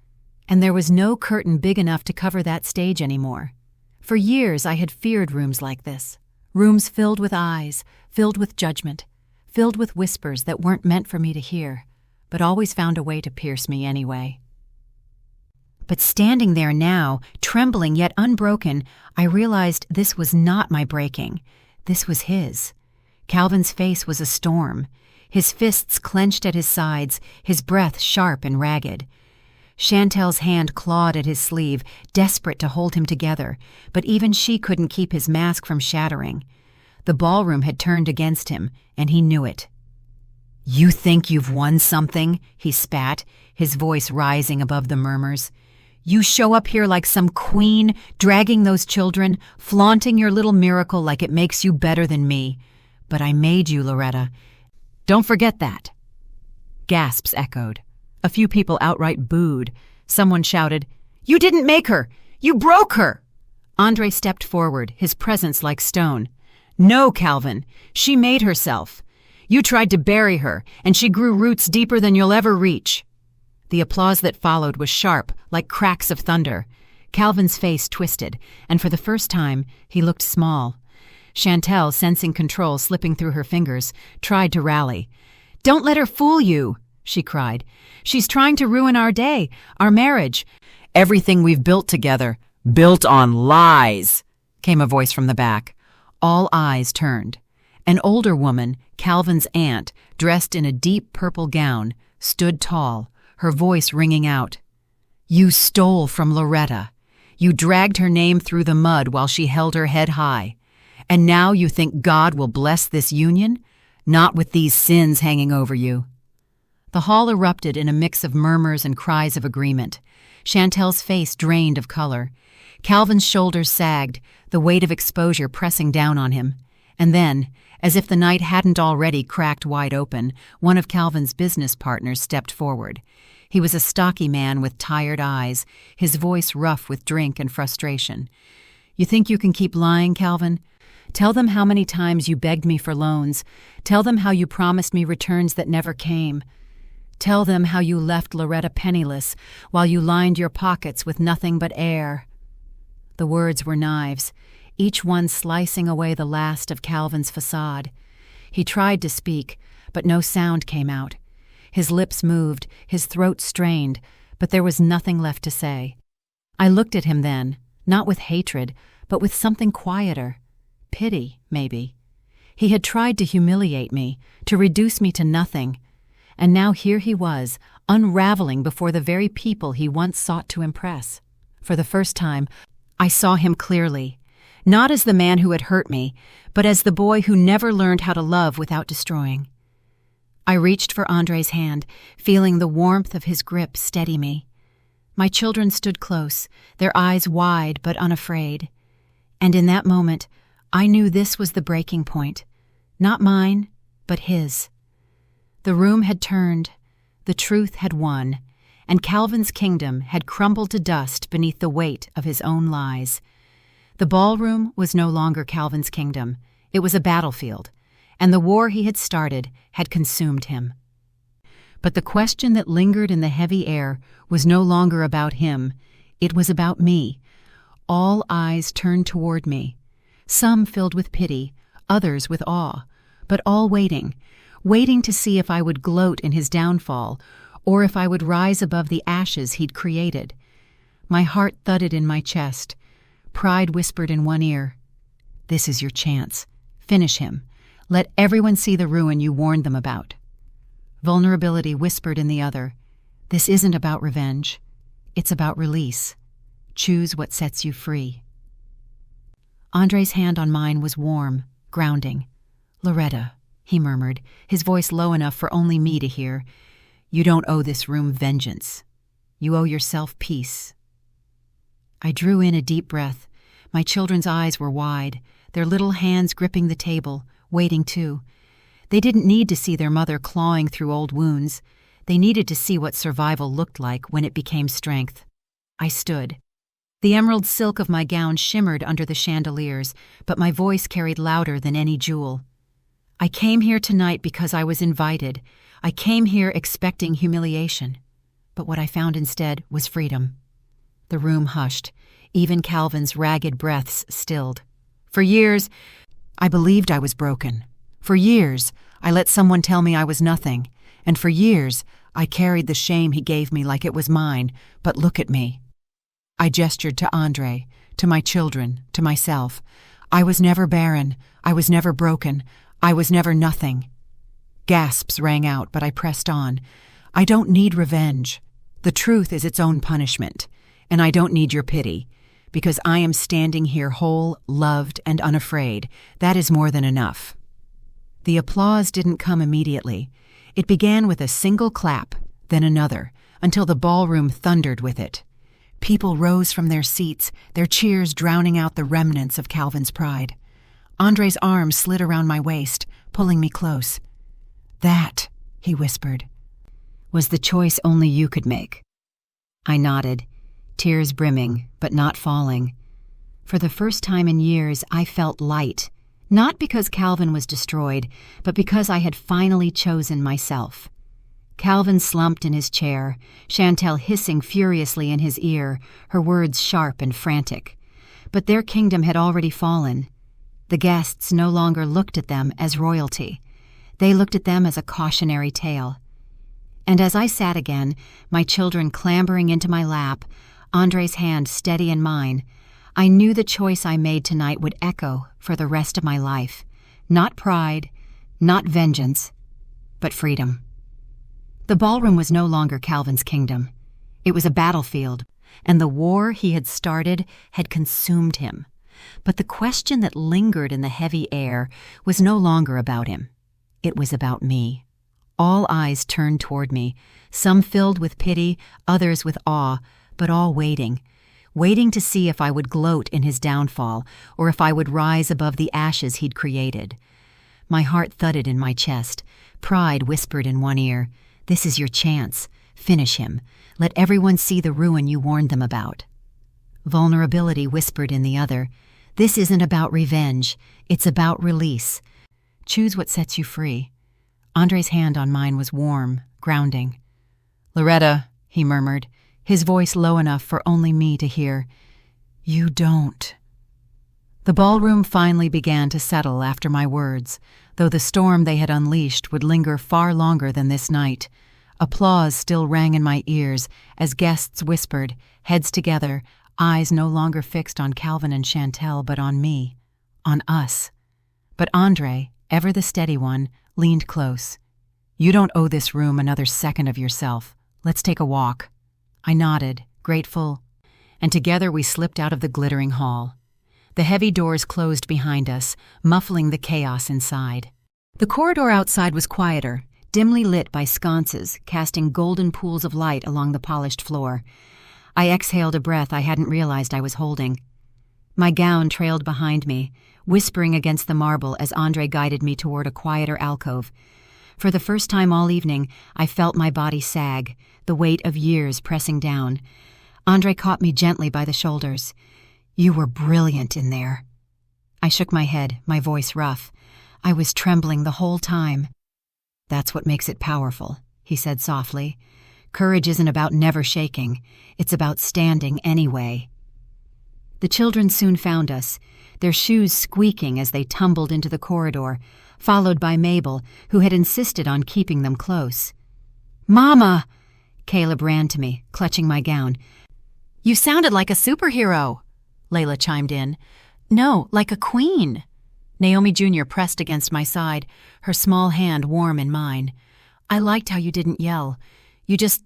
And there was no curtain big enough to cover that stage anymore. For years I had feared rooms like this. Rooms filled with eyes, filled with judgment, filled with whispers that weren't meant for me to hear, but always found a way to pierce me anyway. But standing there now, trembling yet unbroken, I realized this was not my breaking. This was his. Calvin's face was a storm. His fists clenched at his sides, his breath sharp and ragged. Chantel's hand clawed at his sleeve, desperate to hold him together, but even she couldn't keep his mask from shattering. The ballroom had turned against him, and he knew it. "You think you've won something?" he spat, his voice rising above the murmurs. "You show up here like some queen, dragging those children, flaunting your little miracle like it makes you better than me. But I made you, Loretta. Don't forget that." Gasps echoed. A few people outright booed. Someone shouted, "You didn't make her! You broke her!" Andre stepped forward, his presence like stone. "No, Calvin. She made herself. You tried to bury her, and she grew roots deeper than you'll ever reach." The applause that followed was sharp, like cracks of thunder. Calvin's face twisted, and for the first time, he looked small. Chantel, sensing control slipping through her fingers, tried to rally. "Don't let her fool you," she cried. "She's trying to ruin our day, our marriage. Everything we've built together, built on lies," came a voice from the back. All eyes turned. An older woman, Calvin's aunt, dressed in a deep purple gown, stood tall, her voice ringing out. "You stole from Loretta. You dragged her name through the mud while she held her head high. And now you think God will bless this union? Not with these sins hanging over you." The hall erupted in a mix of murmurs and cries of agreement. Chantel's face drained of color. Calvin's shoulders sagged, the weight of exposure pressing down on him. And then, as if the night hadn't already cracked wide open, one of Calvin's business partners stepped forward. He was a stocky man with tired eyes, his voice rough with drink and frustration. "You think you can keep lying, Calvin? Tell them how many times you begged me for loans. Tell them how you promised me returns that never came. Tell them how you left Loretta penniless while you lined your pockets with nothing but air." The words were knives, each one slicing away the last of Calvin's facade. He tried to speak, but no sound came out. His lips moved, his throat strained, but there was nothing left to say. I looked at him then, not with hatred, but with something quieter. Pity, maybe. He had tried to humiliate me, to reduce me to nothing. And now here he was, unraveling before the very people he once sought to impress. For the first time, I saw him clearly, not as the man who had hurt me, but as the boy who never learned how to love without destroying. I reached for Andre's hand, feeling the warmth of his grip steady me. My children stood close, their eyes wide but unafraid. And in that moment, I knew this was the breaking point. Not mine, but his. The room had turned, the truth had won, and Calvin's kingdom had crumbled to dust beneath the weight of his own lies. The ballroom was no longer Calvin's kingdom. It was a battlefield, and the war he had started had consumed him. But the question that lingered in the heavy air was no longer about him. It was about me. All eyes turned toward me, some filled with pity, others with awe, but all waiting to see if I would gloat in his downfall or if I would rise above the ashes he'd created. My heart thudded in my chest. Pride whispered in one ear, "This is your chance. Finish him. Let everyone see the ruin you warned them about." Vulnerability whispered in the other, "This isn't about revenge. It's about release. Choose what sets you free." Andre's hand on mine was warm, grounding. "Loretta," he murmured, his voice low enough for only me to hear, "you don't owe this room vengeance. You owe yourself peace." I drew in a deep breath. My children's eyes were wide, their little hands gripping the table, waiting too. They didn't need to see their mother clawing through old wounds. They needed to see what survival looked like when it became strength. I stood. The emerald silk of my gown shimmered under the chandeliers, but my voice carried louder than any jewel. "I came here tonight because I was invited. I came here expecting humiliation. But what I found instead was freedom." The room hushed. Even Calvin's ragged breaths stilled. For years, I believed I was broken. For years, I let someone tell me I was nothing. And for years, I carried the shame he gave me like it was mine. But look at me. I gestured to Andre, to my children, to myself. I was never barren. I was never broken. I was never nothing. Gasps rang out, but I pressed on. I don't need revenge. The truth is its own punishment. And I don't need your pity. Because I am standing here whole, loved, and unafraid. That is more than enough. The applause didn't come immediately. It began with a single clap, then another, until the ballroom thundered with it. People rose from their seats, their cheers drowning out the remnants of Calvin's pride. Andre's arm slid around my waist, pulling me close. "That," he whispered, "was the choice only you could make." I nodded, tears brimming, but not falling. For the first time in years, I felt light, Not because Calvin was destroyed, but because I had finally chosen myself. Calvin slumped in his chair, Chantel hissing furiously in his ear, her words sharp and frantic. But their kingdom had already fallen. The guests no longer looked at them as royalty. They looked at them as a cautionary tale. And as I sat again, my children clambering into my lap, Andre's hand steady in mine, I knew the choice I made tonight would echo for the rest of my life. Not pride, not vengeance, but freedom. The ballroom was no longer Calvin's kingdom. It was a battlefield, and the war he had started had consumed him. But the question that lingered in the heavy air was no longer about him. It was about me. All eyes turned toward me, some filled with pity, others with awe, but all waiting to see if I would gloat in his downfall or if I would rise above the ashes he'd created. My heart thudded in my chest. Pride whispered in one ear, "This is your chance. Finish him. Let everyone see the ruin you warned them about." Vulnerability whispered in the other, "This isn't about revenge. It's about release. Choose what sets you free." Andre's hand on mine was warm, grounding. "Loretta," he murmured, his voice low enough for only me to hear. "You don't." The ballroom finally began to settle after my words, though the storm they had unleashed would linger far longer than this night. Applause still rang in my ears as guests whispered, heads together, eyes no longer fixed on Calvin and Chantel but on me, on us. But Andre, ever the steady one, leaned close. "You don't owe this room another second of yourself. Let's take a walk." I nodded, grateful, and together we slipped out of the glittering hall. The heavy doors closed behind us, muffling the chaos inside. The corridor outside was quieter, dimly lit by sconces, casting golden pools of light along the polished floor. I exhaled a breath I hadn't realized I was holding. My gown trailed behind me, whispering against the marble as Andre guided me toward a quieter alcove. For the first time all evening, I felt my body sag, the weight of years pressing down. Andre caught me gently by the shoulders. "You were brilliant in there." I shook my head, my voice rough. I was trembling the whole time. "That's what makes it powerful," he said softly. "Courage isn't about never shaking. It's about standing anyway." The children soon found us, their shoes squeaking as they tumbled into the corridor, followed by Mabel, who had insisted on keeping them close. "Mama!" Caleb ran to me, clutching my gown. "You sounded like a superhero," Layla chimed in. "No, like a queen." Naomi Jr. pressed against my side, her small hand warm in mine. "I liked how you didn't yell. You just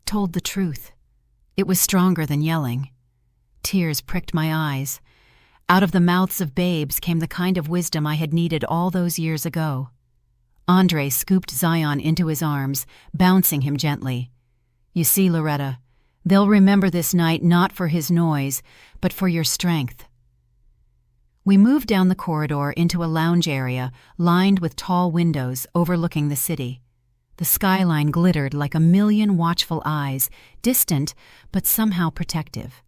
told the truth. It was stronger than yelling." Tears pricked my eyes. Out of the mouths of babes came the kind of wisdom I had needed all those years ago. Andre scooped Zion into his arms, bouncing him gently. "You see, Loretta, they'll remember this night not for his noise, but for your strength." We moved down the corridor into a lounge area lined with tall windows overlooking the city. The skyline glittered like a million watchful eyes, distant but somehow protective.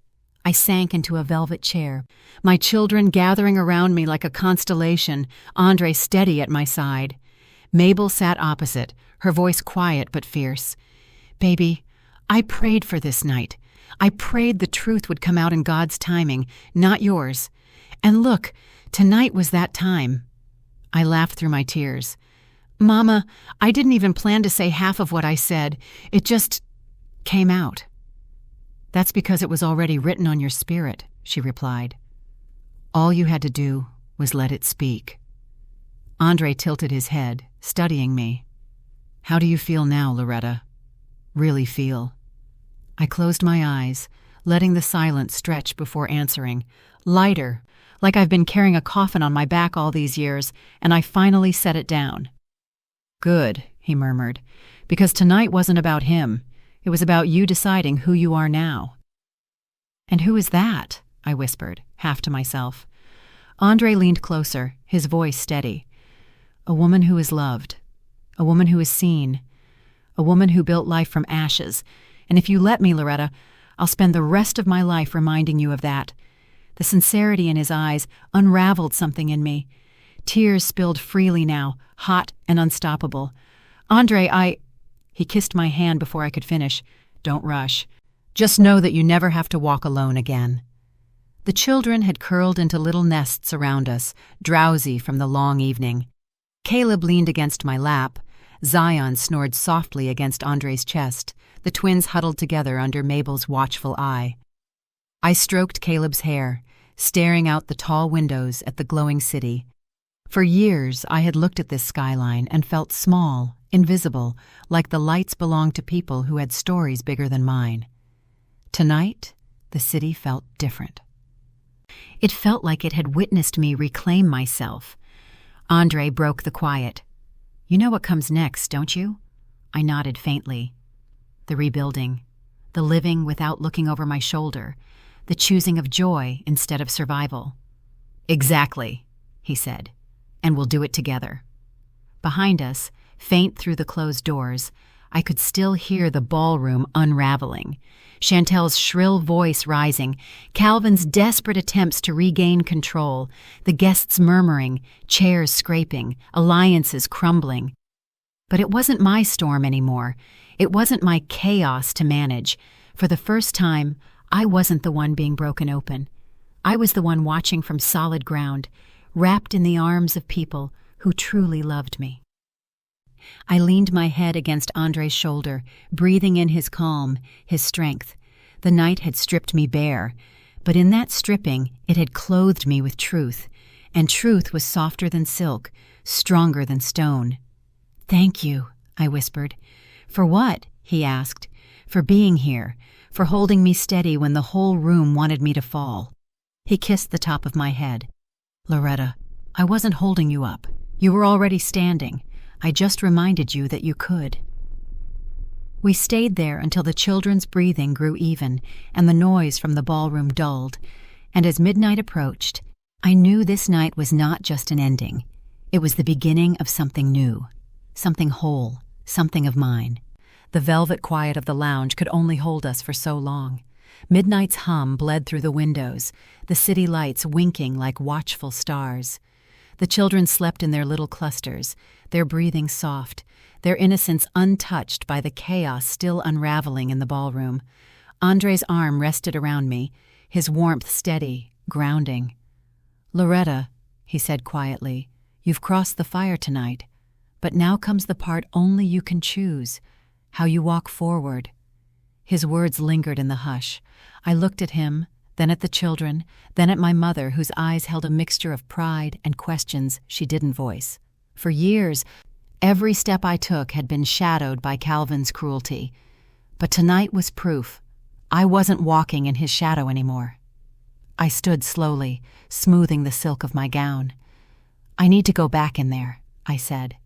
I sank into a velvet chair, my children gathering around me like a constellation, Andre steady at my side. Mabel sat opposite, her voice quiet but fierce. "Baby, I prayed for this night. I prayed the truth would come out in God's timing, not yours. And look, tonight was that time." I laughed through my tears. "Mama, I didn't even plan to say half of what I said. It just came out." "That's because it was already written on your spirit," she replied. "All you had to do was let it speak." Andre tilted his head, studying me. "How do you feel now, Loretta? Really feel?" I closed my eyes, letting the silence stretch before answering. Lighter, like I've been carrying a coffin on my back all these years, and I finally set it down. "Good," he murmured, "because tonight wasn't about him. It was about you deciding who you are now." "And who is that?" I whispered, half to myself. Andre leaned closer, his voice steady. "A woman who is loved. A woman who is seen. A woman who built life from ashes. And if you let me, Loretta, I'll spend the rest of my life reminding you of that." The sincerity in his eyes unraveled something in me. Tears spilled freely now, hot and unstoppable. "Andre, He kissed my hand before I could finish. "Don't rush. Just know that you never have to walk alone again." The children had curled into little nests around us, drowsy from the long evening. Caleb leaned against my lap. Zion snored softly against Andre's chest, the twins huddled together under Mabel's watchful eye. I stroked Caleb's hair, staring out the tall windows at the glowing city. For years I had looked at this skyline and felt small, invisible, like the lights belonged to people who had stories bigger than mine. Tonight, the city felt different. It felt like it had witnessed me reclaim myself. Andre broke the quiet. "You know what comes next, don't you?" I nodded faintly. The rebuilding, the living without looking over my shoulder, the choosing of joy instead of survival. "Exactly," he said, "and we'll do it together." Behind us, faint through the closed doors, I could still hear the ballroom unraveling. Chantel's shrill voice rising, Calvin's desperate attempts to regain control, the guests murmuring, chairs scraping, alliances crumbling. But it wasn't my storm anymore. It wasn't my chaos to manage. For the first time, I wasn't the one being broken open. I was the one watching from solid ground, wrapped in the arms of people who truly loved me. I leaned my head against Andre's shoulder, breathing in his calm, his strength. The night had stripped me bare, but in that stripping it had clothed me with truth, and truth was softer than silk, stronger than stone. "Thank you," I whispered. "For what?" he asked. "For being here, for holding me steady when the whole room wanted me to fall." He kissed the top of my head. "Loretta, I wasn't holding you up. You were already standing. I just reminded you that you could." We stayed there until the children's breathing grew even and the noise from the ballroom dulled, and as midnight approached, I knew this night was not just an ending. It was the beginning of something new, something whole, something of mine. The velvet quiet of the lounge could only hold us for so long. Midnight's hum bled through the windows, the city lights winking like watchful stars. The children slept in their little clusters, their breathing soft, their innocence untouched by the chaos still unraveling in the ballroom. Andre's arm rested around me, his warmth steady, grounding. "Loretta," he said quietly, "you've crossed the fire tonight, but now comes the part only you can choose, how you walk forward." His words lingered in the hush. I looked at him, then at the children, then at my mother, whose eyes held a mixture of pride and questions she didn't voice. For years, every step I took had been shadowed by Calvin's cruelty. But tonight was proof. I wasn't walking in his shadow anymore. I stood slowly, smoothing the silk of my gown. "I need to go back in there," I said.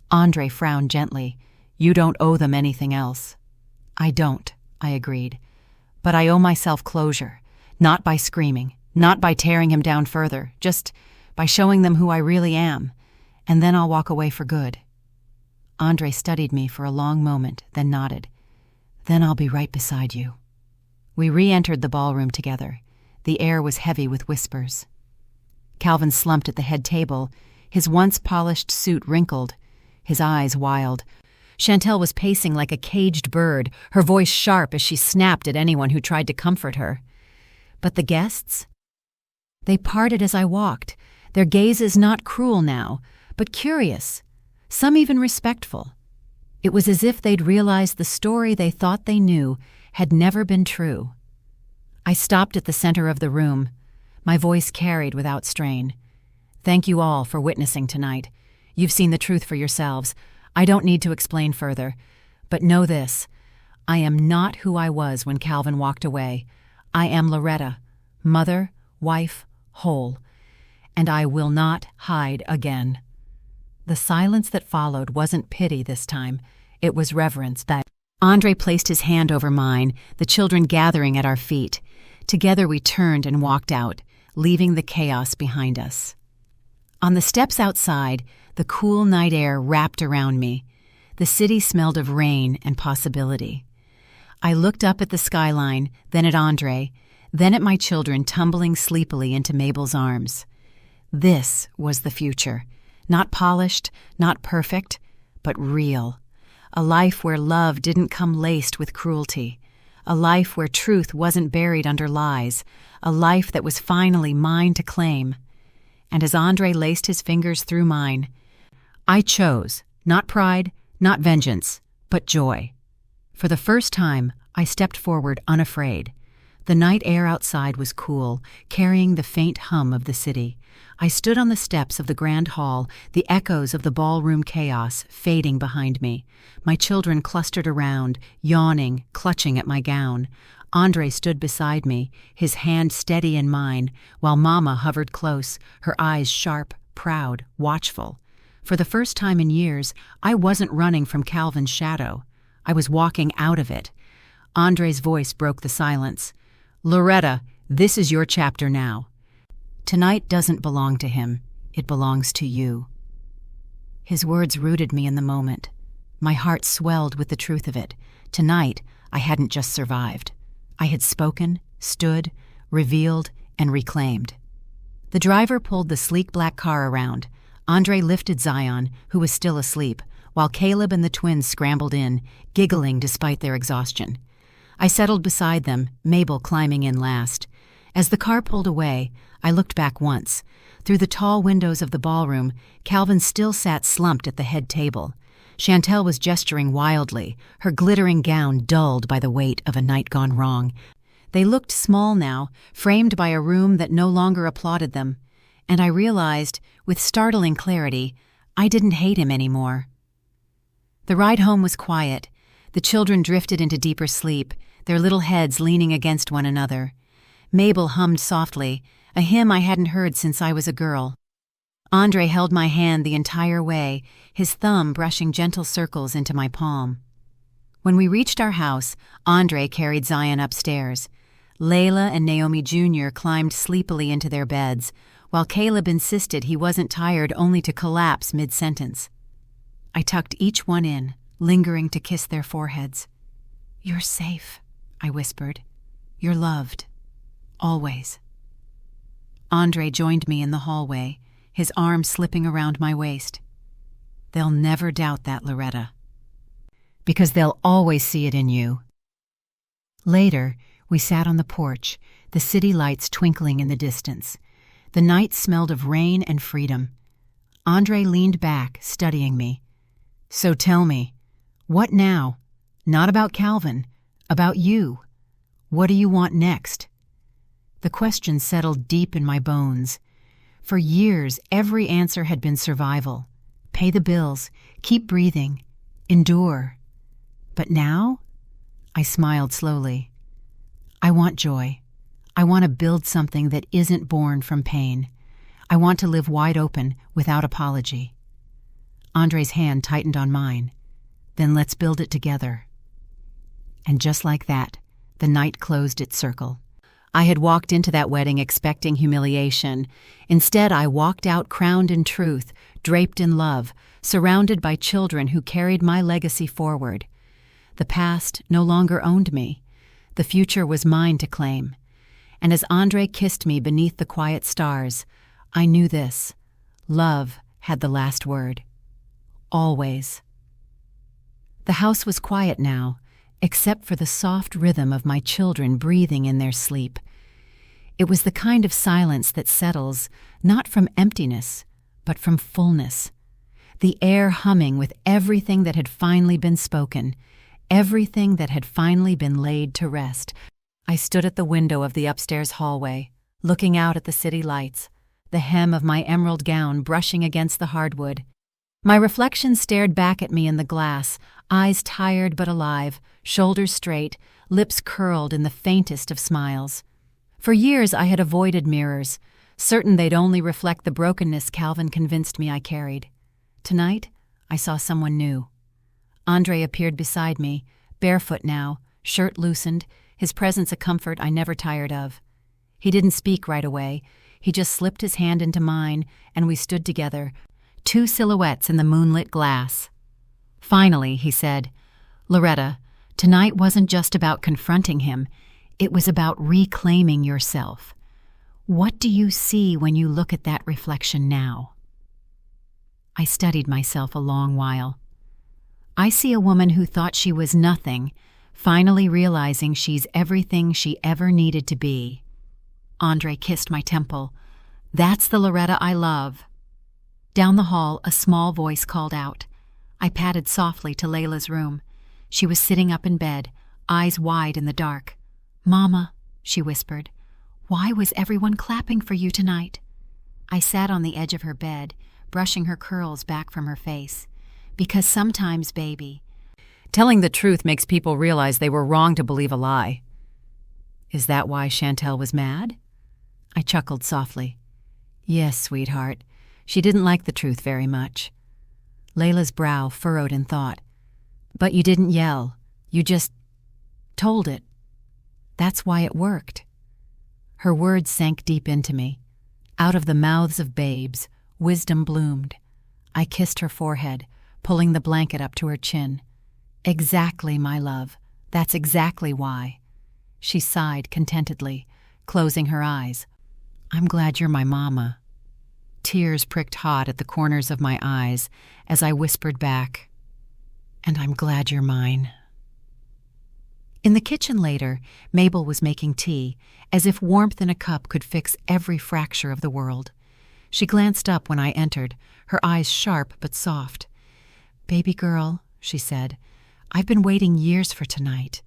Andre frowned gently. "You don't owe them anything else." "I don't," I agreed. "But I owe myself closure. Not by screaming, not by tearing him down further, just by showing them who I really am, and then I'll walk away for good." Andre studied me for a long moment, then nodded. "Then I'll be right beside you." We re-entered the ballroom together. The air was heavy with whispers. Calvin slumped at the head table, his once polished suit wrinkled, his eyes wild. Chantel was pacing like a caged bird, her voice sharp as she snapped at anyone who tried to comfort her. But the guests? They parted as I walked, their gazes not cruel now, but curious, some even respectful. It was as if they'd realized the story they thought they knew had never been true. I stopped at the center of the room, my voice carried without strain. "Thank you all for witnessing tonight. You've seen the truth for yourselves. I don't need to explain further. But know this, I am not who I was when Calvin walked away. I am Loretta, mother, wife, whole, and I will not hide again." The silence that followed wasn't pity this time. It was reverence. That Andre placed his hand over mine, the children gathering at our feet. Together we turned and walked out, leaving the chaos behind us. On the steps outside, the cool night air wrapped around me. The city smelled of rain and possibility. I looked up at the skyline, then at Andre, then at my children tumbling sleepily into Mabel's arms. This was the future. Not polished, not perfect, but real. A life where love didn't come laced with cruelty. A life where truth wasn't buried under lies. A life that was finally mine to claim. And as Andre laced his fingers through mine, I chose, not pride, not vengeance, but joy. For the first time, I stepped forward unafraid. The night air outside was cool, carrying the faint hum of the city. I stood on the steps of the grand hall, the echoes of the ballroom chaos fading behind me. My children clustered around, yawning, clutching at my gown. Andre stood beside me, his hand steady in mine, while Mama hovered close, her eyes sharp, proud, watchful. For the first time in years, I wasn't running from Calvin's shadow. I was walking out of it. Andre's voice broke the silence. "Loretta, this is your chapter now. Tonight doesn't belong to him. It belongs to you." His words rooted me in the moment. My heart swelled with the truth of it. Tonight, I hadn't just survived. I had spoken, stood, revealed, and reclaimed. The driver pulled the sleek black car around. Andre lifted Zion, who was still asleep, while Caleb and the twins scrambled in, giggling despite their exhaustion. I settled beside them, Mabel climbing in last. As the car pulled away, I looked back once. Through the tall windows of the ballroom, Calvin still sat slumped at the head table. Chantel was gesturing wildly, her glittering gown dulled by the weight of a night gone wrong. They looked small now, framed by a room that no longer applauded them. And I realized, with startling clarity, I didn't hate him anymore. The ride home was quiet. The children drifted into deeper sleep, their little heads leaning against one another. Mabel hummed softly, a hymn I hadn't heard since I was a girl. Andre held my hand the entire way, his thumb brushing gentle circles into my palm. When we reached our house, Andre carried Zion upstairs. Layla and Naomi Jr. climbed sleepily into their beds, while Caleb insisted he wasn't tired only to collapse mid-sentence. I tucked each one in, lingering to kiss their foreheads. "You're safe," I whispered. "You're loved. Always." Andre joined me in the hallway, his arm slipping around my waist. "They'll never doubt that, Loretta. Because they'll always see it in you." Later, we sat on the porch, the city lights twinkling in the distance. The night smelled of rain and freedom. Andre leaned back, studying me. "So tell me, what now? Not about Calvin, about you. What do you want next?" The question settled deep in my bones. For years, every answer had been survival. Pay the bills, keep breathing, endure. But now? I smiled slowly. I want joy. I want to build something that isn't born from pain. I want to live wide open, without apology. Andre's hand tightened on mine. "Then let's build it together." And just like that, the night closed its circle. I had walked into that wedding expecting humiliation. Instead, I walked out crowned in truth, draped in love, surrounded by children who carried my legacy forward. The past no longer owned me. The future was mine to claim. And as Andre kissed me beneath the quiet stars, I knew this: love had the last word. Always. The house was quiet now, except for the soft rhythm of my children breathing in their sleep. It was the kind of silence that settles, not from emptiness, but from fullness. The air humming with everything that had finally been spoken, everything that had finally been laid to rest. I stood at the window of the upstairs hallway, looking out at the city lights, the hem of my emerald gown brushing against the hardwood. My reflection stared back at me in the glass, eyes tired but alive, shoulders straight, lips curled in the faintest of smiles. For years I had avoided mirrors, certain they'd only reflect the brokenness Calvin convinced me I carried. Tonight, I saw someone new. Andre appeared beside me, barefoot now, shirt loosened, his presence a comfort I never tired of. He didn't speak right away. He just slipped his hand into mine, and we stood together, two silhouettes in the moonlit glass. Finally, he said, "Loretta, tonight wasn't just about confronting him. It was about reclaiming yourself. What do you see when you look at that reflection now? I studied myself a long while. I see a woman who thought she was nothing, finally realizing she's everything she ever needed to be. Andre kissed my temple. That's the Loretta I love. Down the hall, a small voice called out. I padded softly to Layla's room. She was sitting up in bed, eyes wide in the dark. "Mama," she whispered, "why was everyone clapping for you tonight?" I sat on the edge of her bed, brushing her curls back from her face. "Because sometimes, baby, Telling the truth makes people realize they were wrong to believe a lie." Is that why Chantel was mad? I chuckled softly. Yes, sweetheart. She didn't like the truth very much. Layla's brow furrowed in thought. But you didn't yell. You just told it. That's why it worked. Her words sank deep into me. Out of the mouths of babes, wisdom bloomed. I kissed her forehead, pulling the blanket up to her chin. Exactly, my love. That's exactly why. She sighed contentedly, closing her eyes. I'm glad you're my mama. Tears pricked hot at the corners of my eyes as I whispered back, and I'm glad you're mine. In the kitchen later, Mabel was making tea, as if warmth in a cup could fix every fracture of the world. She glanced up when I entered, her eyes sharp but soft. Baby girl, she said, I've been waiting years for tonight.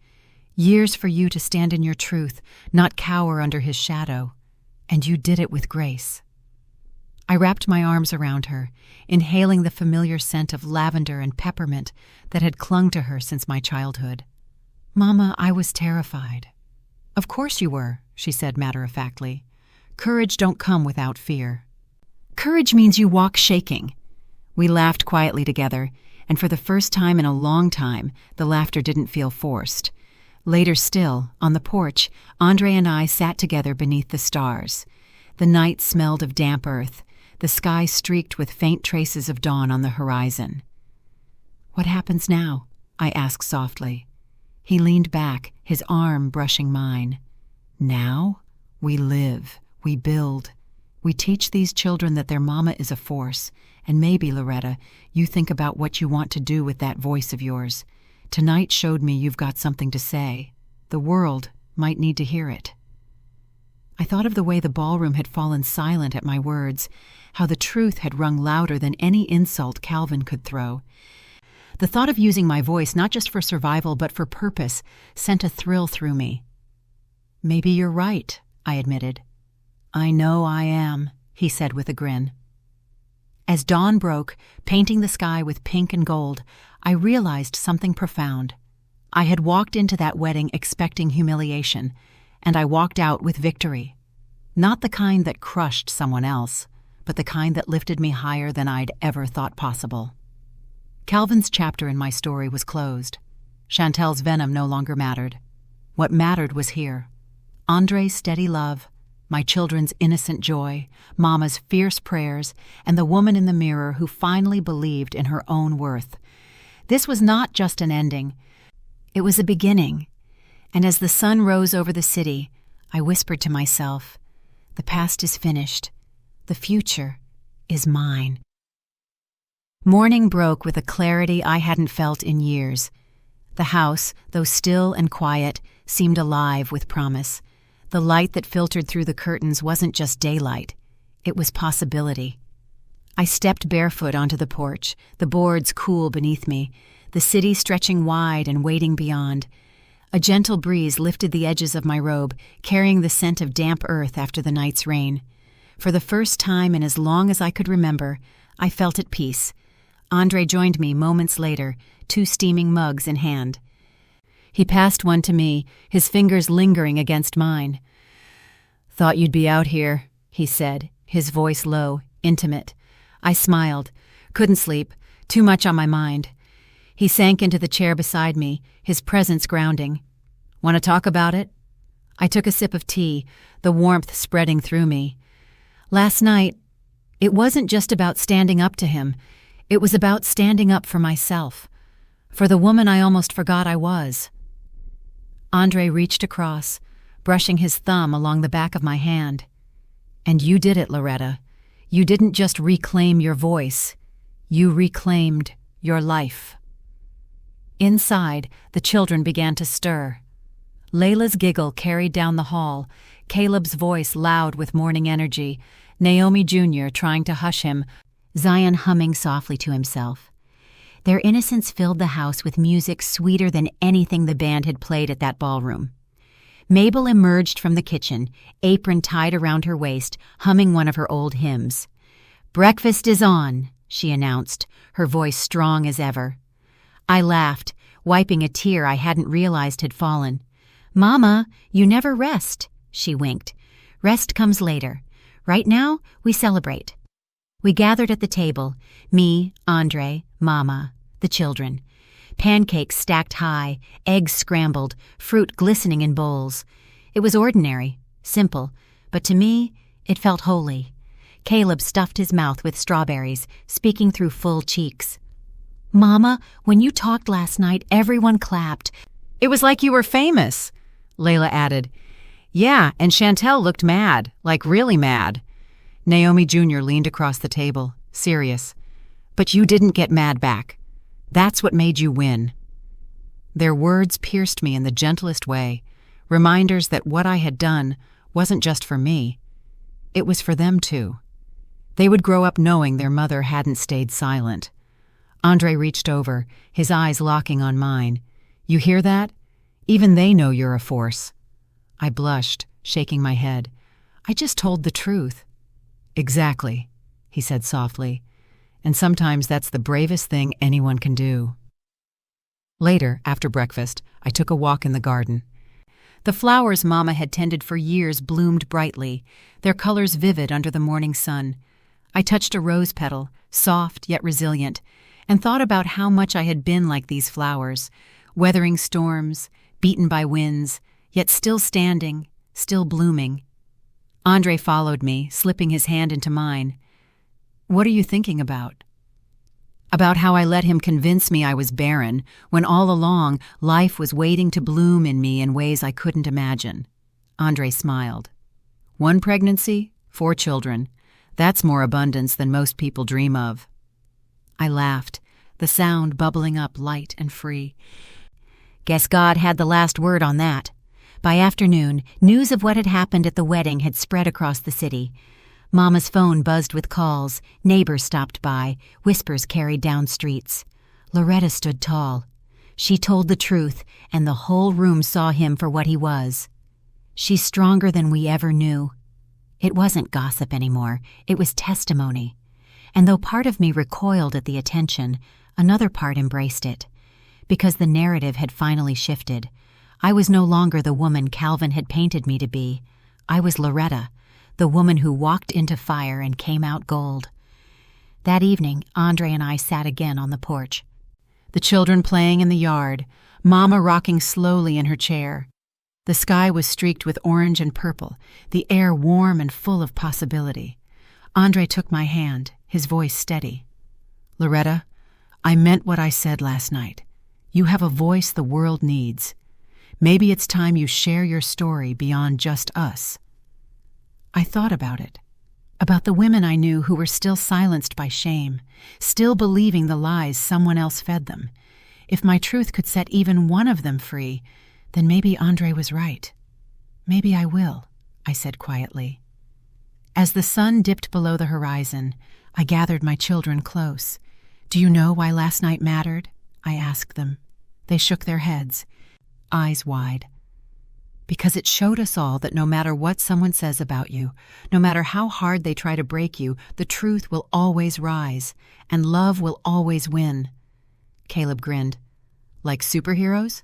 Years for you to stand in your truth, not cower under his shadow. And you did it with grace. I wrapped my arms around her, inhaling the familiar scent of lavender and peppermint that had clung to her since my childhood. Mama, I was terrified. Of course you were, she said matter-of-factly. Courage don't come without fear. Courage means you walk shaking. We laughed quietly together, and for the first time in a long time, the laughter didn't feel forced. Later still, on the porch, Andre and I sat together beneath the stars. The night smelled of damp earth, the sky streaked with faint traces of dawn on the horizon. What happens now? I asked softly. He leaned back, his arm brushing mine. Now, we live, we build. We teach these children that their mama is a force, and maybe, Loretta, you think about what you want to do with that voice of yours. Tonight showed me you've got something to say. The world might need to hear it. I thought of the way the ballroom had fallen silent at my words, how the truth had rung louder than any insult Calvin could throw. The thought of using my voice not just for survival but for purpose sent a thrill through me. Maybe you're right, I admitted. I know I am, he said with a grin. As dawn broke, painting the sky with pink and gold, I realized something profound. I had walked into that wedding expecting humiliation, and I walked out with victory. Not the kind that crushed someone else, but the kind that lifted me higher than I'd ever thought possible. Calvin's chapter in my story was closed. Chantel's venom no longer mattered. What mattered was here. Andre's steady love, my children's innocent joy, Mama's fierce prayers, and the woman in the mirror who finally believed in her own worth. This was not just an ending. It was a beginning. And as the sun rose over the city, I whispered to myself, the past is finished. The future is mine. Morning broke with a clarity I hadn't felt in years. The house, though still and quiet, seemed alive with promise. The light that filtered through the curtains wasn't just daylight. It was possibility. I stepped barefoot onto the porch, the boards cool beneath me, the city stretching wide and waiting beyond. A gentle breeze lifted the edges of my robe, carrying the scent of damp earth after the night's rain. For the first time in as long as I could remember, I felt at peace. Andre joined me moments later, 2 steaming mugs in hand. He passed one to me, his fingers lingering against mine. Thought you'd be out here, he said, his voice low, intimate. I smiled. Couldn't sleep. Too much on my mind. He sank into the chair beside me, his presence grounding. Want to talk about it? I took a sip of tea, the warmth spreading through me. Last night, it wasn't just about standing up to him. It was about standing up for myself, for the woman I almost forgot I was. Andre reached across, brushing his thumb along the back of my hand. And you did it, Loretta. You didn't just reclaim your voice. You reclaimed your life. Inside, the children began to stir. Layla's giggle carried down the hall, Caleb's voice loud with morning energy, Naomi Jr. trying to hush him, Zion humming softly to himself. Their innocence filled the house with music sweeter than anything the band had played at that ballroom. Mabel emerged from the kitchen, apron tied around her waist, humming one of her old hymns. "Breakfast is on," she announced, her voice strong as ever. I laughed, wiping a tear I hadn't realized had fallen. "Mama, you never rest," she winked. "Rest comes later. Right now, we celebrate." We gathered at the table, me, Andre, Mama, the children. Pancakes stacked high, eggs scrambled, fruit glistening in bowls. It was ordinary, simple, but to me, it felt holy. Caleb stuffed his mouth with strawberries, speaking through full cheeks. "Mama, when you talked last night, everyone clapped." "It was like you were famous," Layla added. "Yeah, and Chantel looked mad, like really mad." Naomi Jr. leaned across the table, serious. "But you didn't get mad back. That's what made you win." Their words pierced me in the gentlest way, reminders that what I had done wasn't just for me. It was for them too. They would grow up knowing their mother hadn't stayed silent. Andre reached over, his eyes locking on mine. "You hear that? Even they know you're a force." I blushed, shaking my head. "I just told the truth." "Exactly," he said softly. "And sometimes that's the bravest thing anyone can do." Later, after breakfast, I took a walk in the garden. The flowers Mama had tended for years bloomed brightly, their colors vivid under the morning sun. I touched a rose petal, soft yet resilient, and thought about how much I had been like these flowers, weathering storms, beaten by winds, yet still standing, still blooming. Andre followed me, slipping his hand into mine. "What are you thinking about?" "About how I let him convince me I was barren, when all along life was waiting to bloom in me in ways I couldn't imagine." Andre smiled. "1 pregnancy, 4 children. That's more abundance than most people dream of." I laughed, the sound bubbling up light and free. "Guess God had the last word on that." By afternoon, news of what had happened at the wedding had spread across the city. Mama's phone buzzed with calls, neighbors stopped by, whispers carried down streets. Loretta stood tall. She told the truth, and the whole room saw him for what he was. She's stronger than we ever knew. It wasn't gossip anymore, it was testimony. And though part of me recoiled at the attention, another part embraced it. Because the narrative had finally shifted. I was no longer the woman Calvin had painted me to be. I was Loretta, the woman who walked into fire and came out gold. That evening, Andre and I sat again on the porch. The children playing in the yard, Mama rocking slowly in her chair. The sky was streaked with orange and purple, the air warm and full of possibility. Andre took my hand, his voice steady. "Loretta, I meant what I said last night. You have a voice the world needs. Maybe it's time you share your story beyond just us." I thought about it, about the women I knew who were still silenced by shame, still believing the lies someone else fed them. If my truth could set even one of them free, then maybe Andre was right. "Maybe I will," I said quietly. As the sun dipped below the horizon, I gathered my children close. "Do you know why last night mattered?" I asked them. They shook their heads, eyes wide. "Because it showed us all that no matter what someone says about you, no matter how hard they try to break you, the truth will always rise, and love will always win." Caleb grinned. "Like superheroes?"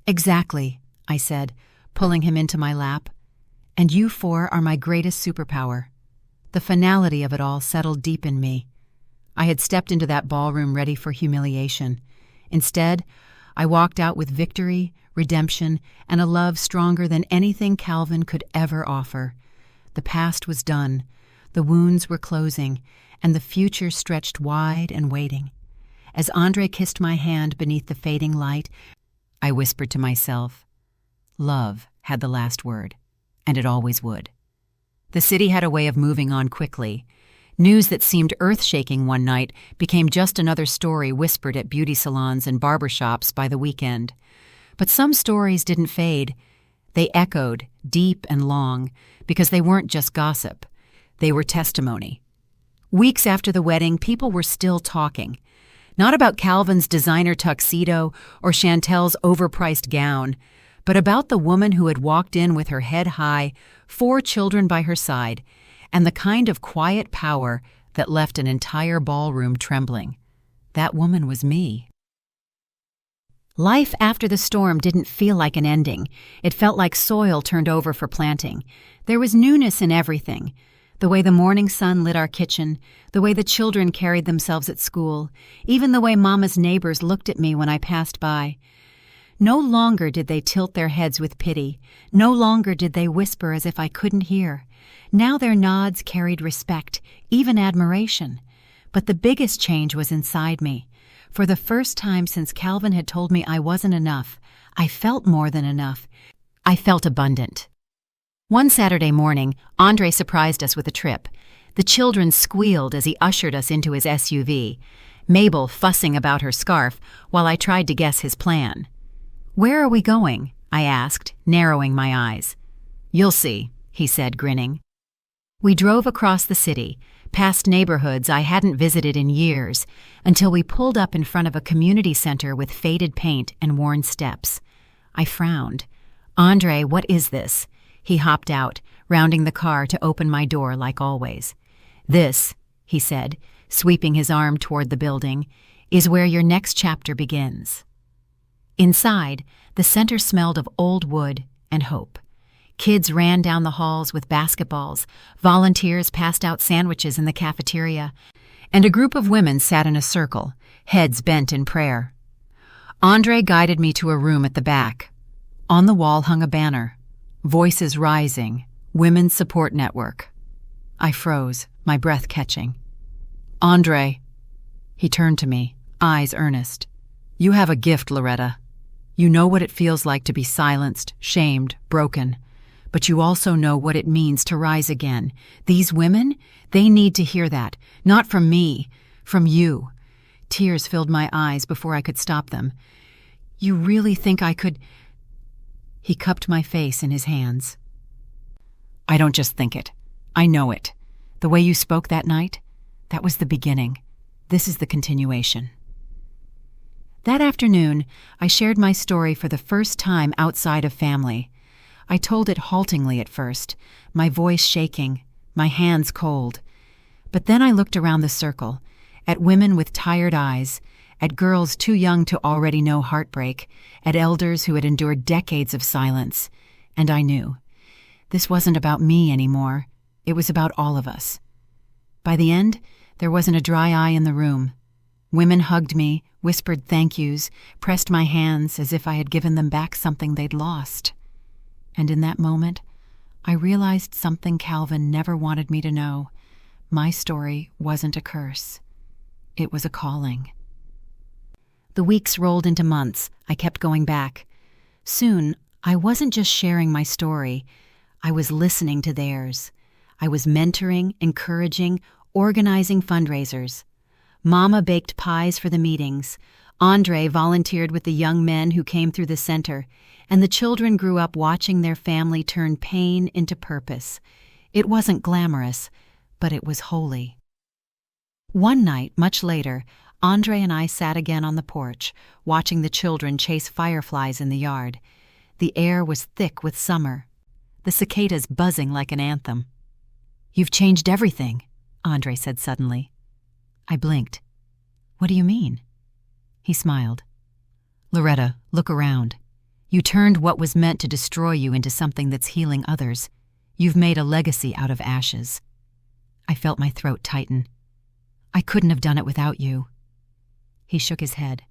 "Exactly," I said, pulling him into my lap. "And you 4 are my greatest superpower." The finality of it all settled deep in me. I had stepped into that ballroom ready for humiliation. Instead, I walked out with victory, redemption, and a love stronger than anything Calvin could ever offer. The past was done, the wounds were closing, and the future stretched wide and waiting. As Andre kissed my hand beneath the fading light, I whispered to myself, love had the last word, and it always would. The city had a way of moving on quickly. News that seemed earth-shaking one night became just another story whispered at beauty salons and barbershops by the weekend. But some stories didn't fade. They echoed, deep and long, because they weren't just gossip. They were testimony. Weeks after the wedding, people were still talking. Not about Calvin's designer tuxedo or Chantel's overpriced gown, but about the woman who had walked in with her head high, 4 children by her side, and the kind of quiet power that left an entire ballroom trembling. That woman was me. Life after the storm didn't feel like an ending. It felt like soil turned over for planting. There was newness in everything. The way the morning sun lit our kitchen, the way the children carried themselves at school, even the way Mama's neighbors looked at me when I passed by. No longer did they tilt their heads with pity. No longer did they whisper as if I couldn't hear. Now their nods carried respect, even admiration. But the biggest change was inside me. For the first time since Calvin had told me I wasn't enough, I felt more than enough. I felt abundant. One Saturday morning, Andre surprised us with a trip. The children squealed as he ushered us into his SUV, Mabel fussing about her scarf while I tried to guess his plan. "Where are we going?" I asked, narrowing my eyes. "You'll see," he said, grinning. We drove across the city, past neighborhoods I hadn't visited in years, until we pulled up in front of a community center with faded paint and worn steps. I frowned. "Andre, what is this?" He hopped out, rounding the car to open my door like always. "This," he said, sweeping his arm toward the building, "is where your next chapter begins." Inside, the center smelled of old wood and hope. Kids ran down the halls with basketballs, volunteers passed out sandwiches in the cafeteria, and a group of women sat in a circle, heads bent in prayer. Andre guided me to a room at the back. On the wall hung a banner, "Voices Rising, Women's Support Network." I froze, my breath catching. "Andre," he turned to me, eyes earnest. "You have a gift, Loretta. You know what it feels like to be silenced, shamed, broken. But you also know what it means to rise again. These women, they need to hear that. Not from me, from you." Tears filled my eyes before I could stop them. "You really think I could—" He cupped my face in his hands. "I don't just think it. I know it. The way you spoke that night, that was the beginning. This is the continuation." That afternoon, I shared my story for the first time outside of family. I told it haltingly at first, my voice shaking, my hands cold. But then I looked around the circle, at women with tired eyes, at girls too young to already know heartbreak, at elders who had endured decades of silence, and I knew. This wasn't about me anymore. It was about all of us. By the end, there wasn't a dry eye in the room. Women hugged me, whispered thank yous, pressed my hands as if I had given them back something they'd lost. And in that moment, I realized something Calvin never wanted me to know. My story wasn't a curse. It was a calling. The weeks rolled into months. I kept going back. Soon, I wasn't just sharing my story. I was listening to theirs. I was mentoring, encouraging, organizing fundraisers. Mama baked pies for the meetings. Andre volunteered with the young men who came through the center, and the children grew up watching their family turn pain into purpose. It wasn't glamorous, but it was holy. One night, much later, Andre and I sat again on the porch, watching the children chase fireflies in the yard. The air was thick with summer, the cicadas buzzing like an anthem. "You've changed everything," Andre said suddenly. I blinked. "What do you mean?" He smiled. "Loretta, look around. You turned what was meant to destroy you into something that's healing others. You've made a legacy out of ashes." I felt my throat tighten. "I couldn't have done it without you." He shook his head.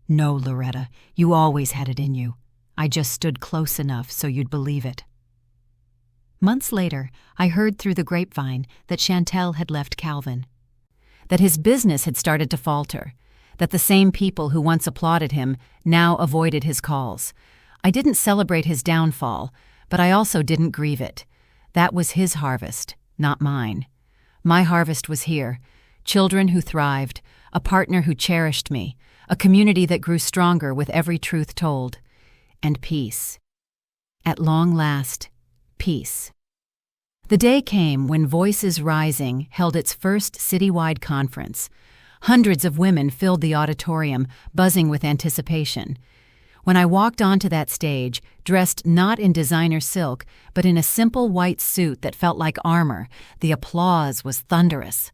"No, Loretta, you always had it in you. I just stood close enough so you'd believe it." Months later, I heard through the grapevine that Chantel had left Calvin, that his business had started to falter, that the same people who once applauded him now avoided his calls. I didn't celebrate his downfall, but I also didn't grieve it. That was his harvest, not mine. My harvest was here. Children who thrived, a partner who cherished me, a community that grew stronger with every truth told, and peace. At long last, peace. The day came when Voices Rising held its first citywide conference. Hundreds of women filled the auditorium, buzzing with anticipation. When I walked onto that stage, dressed not in designer silk, but in a simple white suit that felt like armor, the applause was thunderous.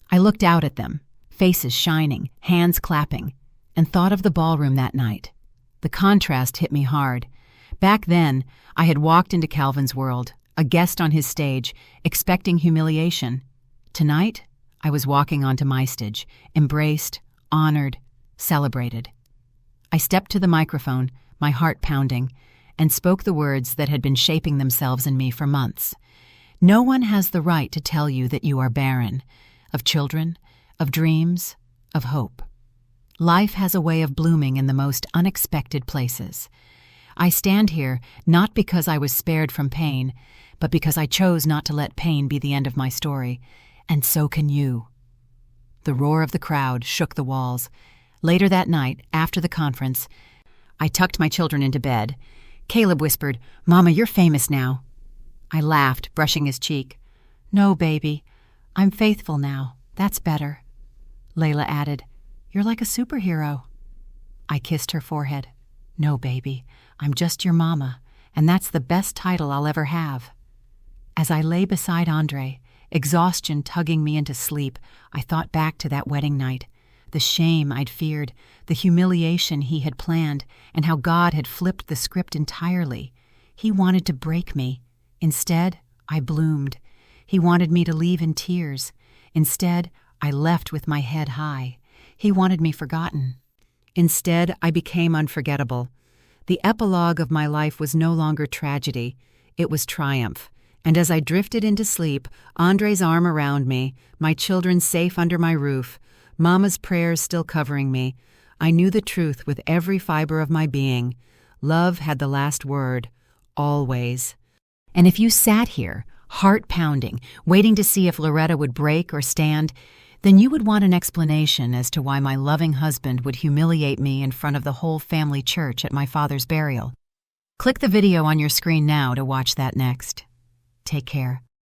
I looked out at them, faces shining, hands clapping, and thought of the ballroom that night. The contrast hit me hard. Back then, I had walked into Calvin's world, a guest on his stage, expecting humiliation. Tonight, I was walking onto my stage, embraced, honored, celebrated. I stepped to the microphone, my heart pounding, and spoke the words that had been shaping themselves in me for months. No one has the right to tell you that you are barren, of children, of dreams, of hope. Life has a way of blooming in the most unexpected places. I stand here not because I was spared from pain, but because I chose not to let pain be the end of my story, and so can you. The roar of the crowd shook the walls. Later that night, after the conference, I tucked my children into bed. Caleb whispered, "Mama, you're famous now." I laughed, brushing his cheek. "No, baby. I'm faithful now. That's better." Layla added, "You're like a superhero." I kissed her forehead. "No, baby. I'm just your mama, and that's the best title I'll ever have." As I lay beside Andre, exhaustion tugging me into sleep, I thought back to that wedding night, the shame I'd feared, the humiliation he had planned, and how God had flipped the script entirely. He wanted to break me. Instead, I bloomed. He wanted me to leave in tears. Instead, I left with my head high. He wanted me forgotten. Instead, I became unforgettable. The epilogue of my life was no longer tragedy. It was triumph. And as I drifted into sleep, Andre's arm around me, my children safe under my roof, Mama's prayers still covering me, I knew the truth with every fiber of my being. Love had the last word, always. And if you sat here, heart pounding, waiting to see if Loretta would break or stand, then you would want an explanation as to why my loving husband would humiliate me in front of the whole family church at my father's burial. Click the video on your screen now to watch that next. Take care.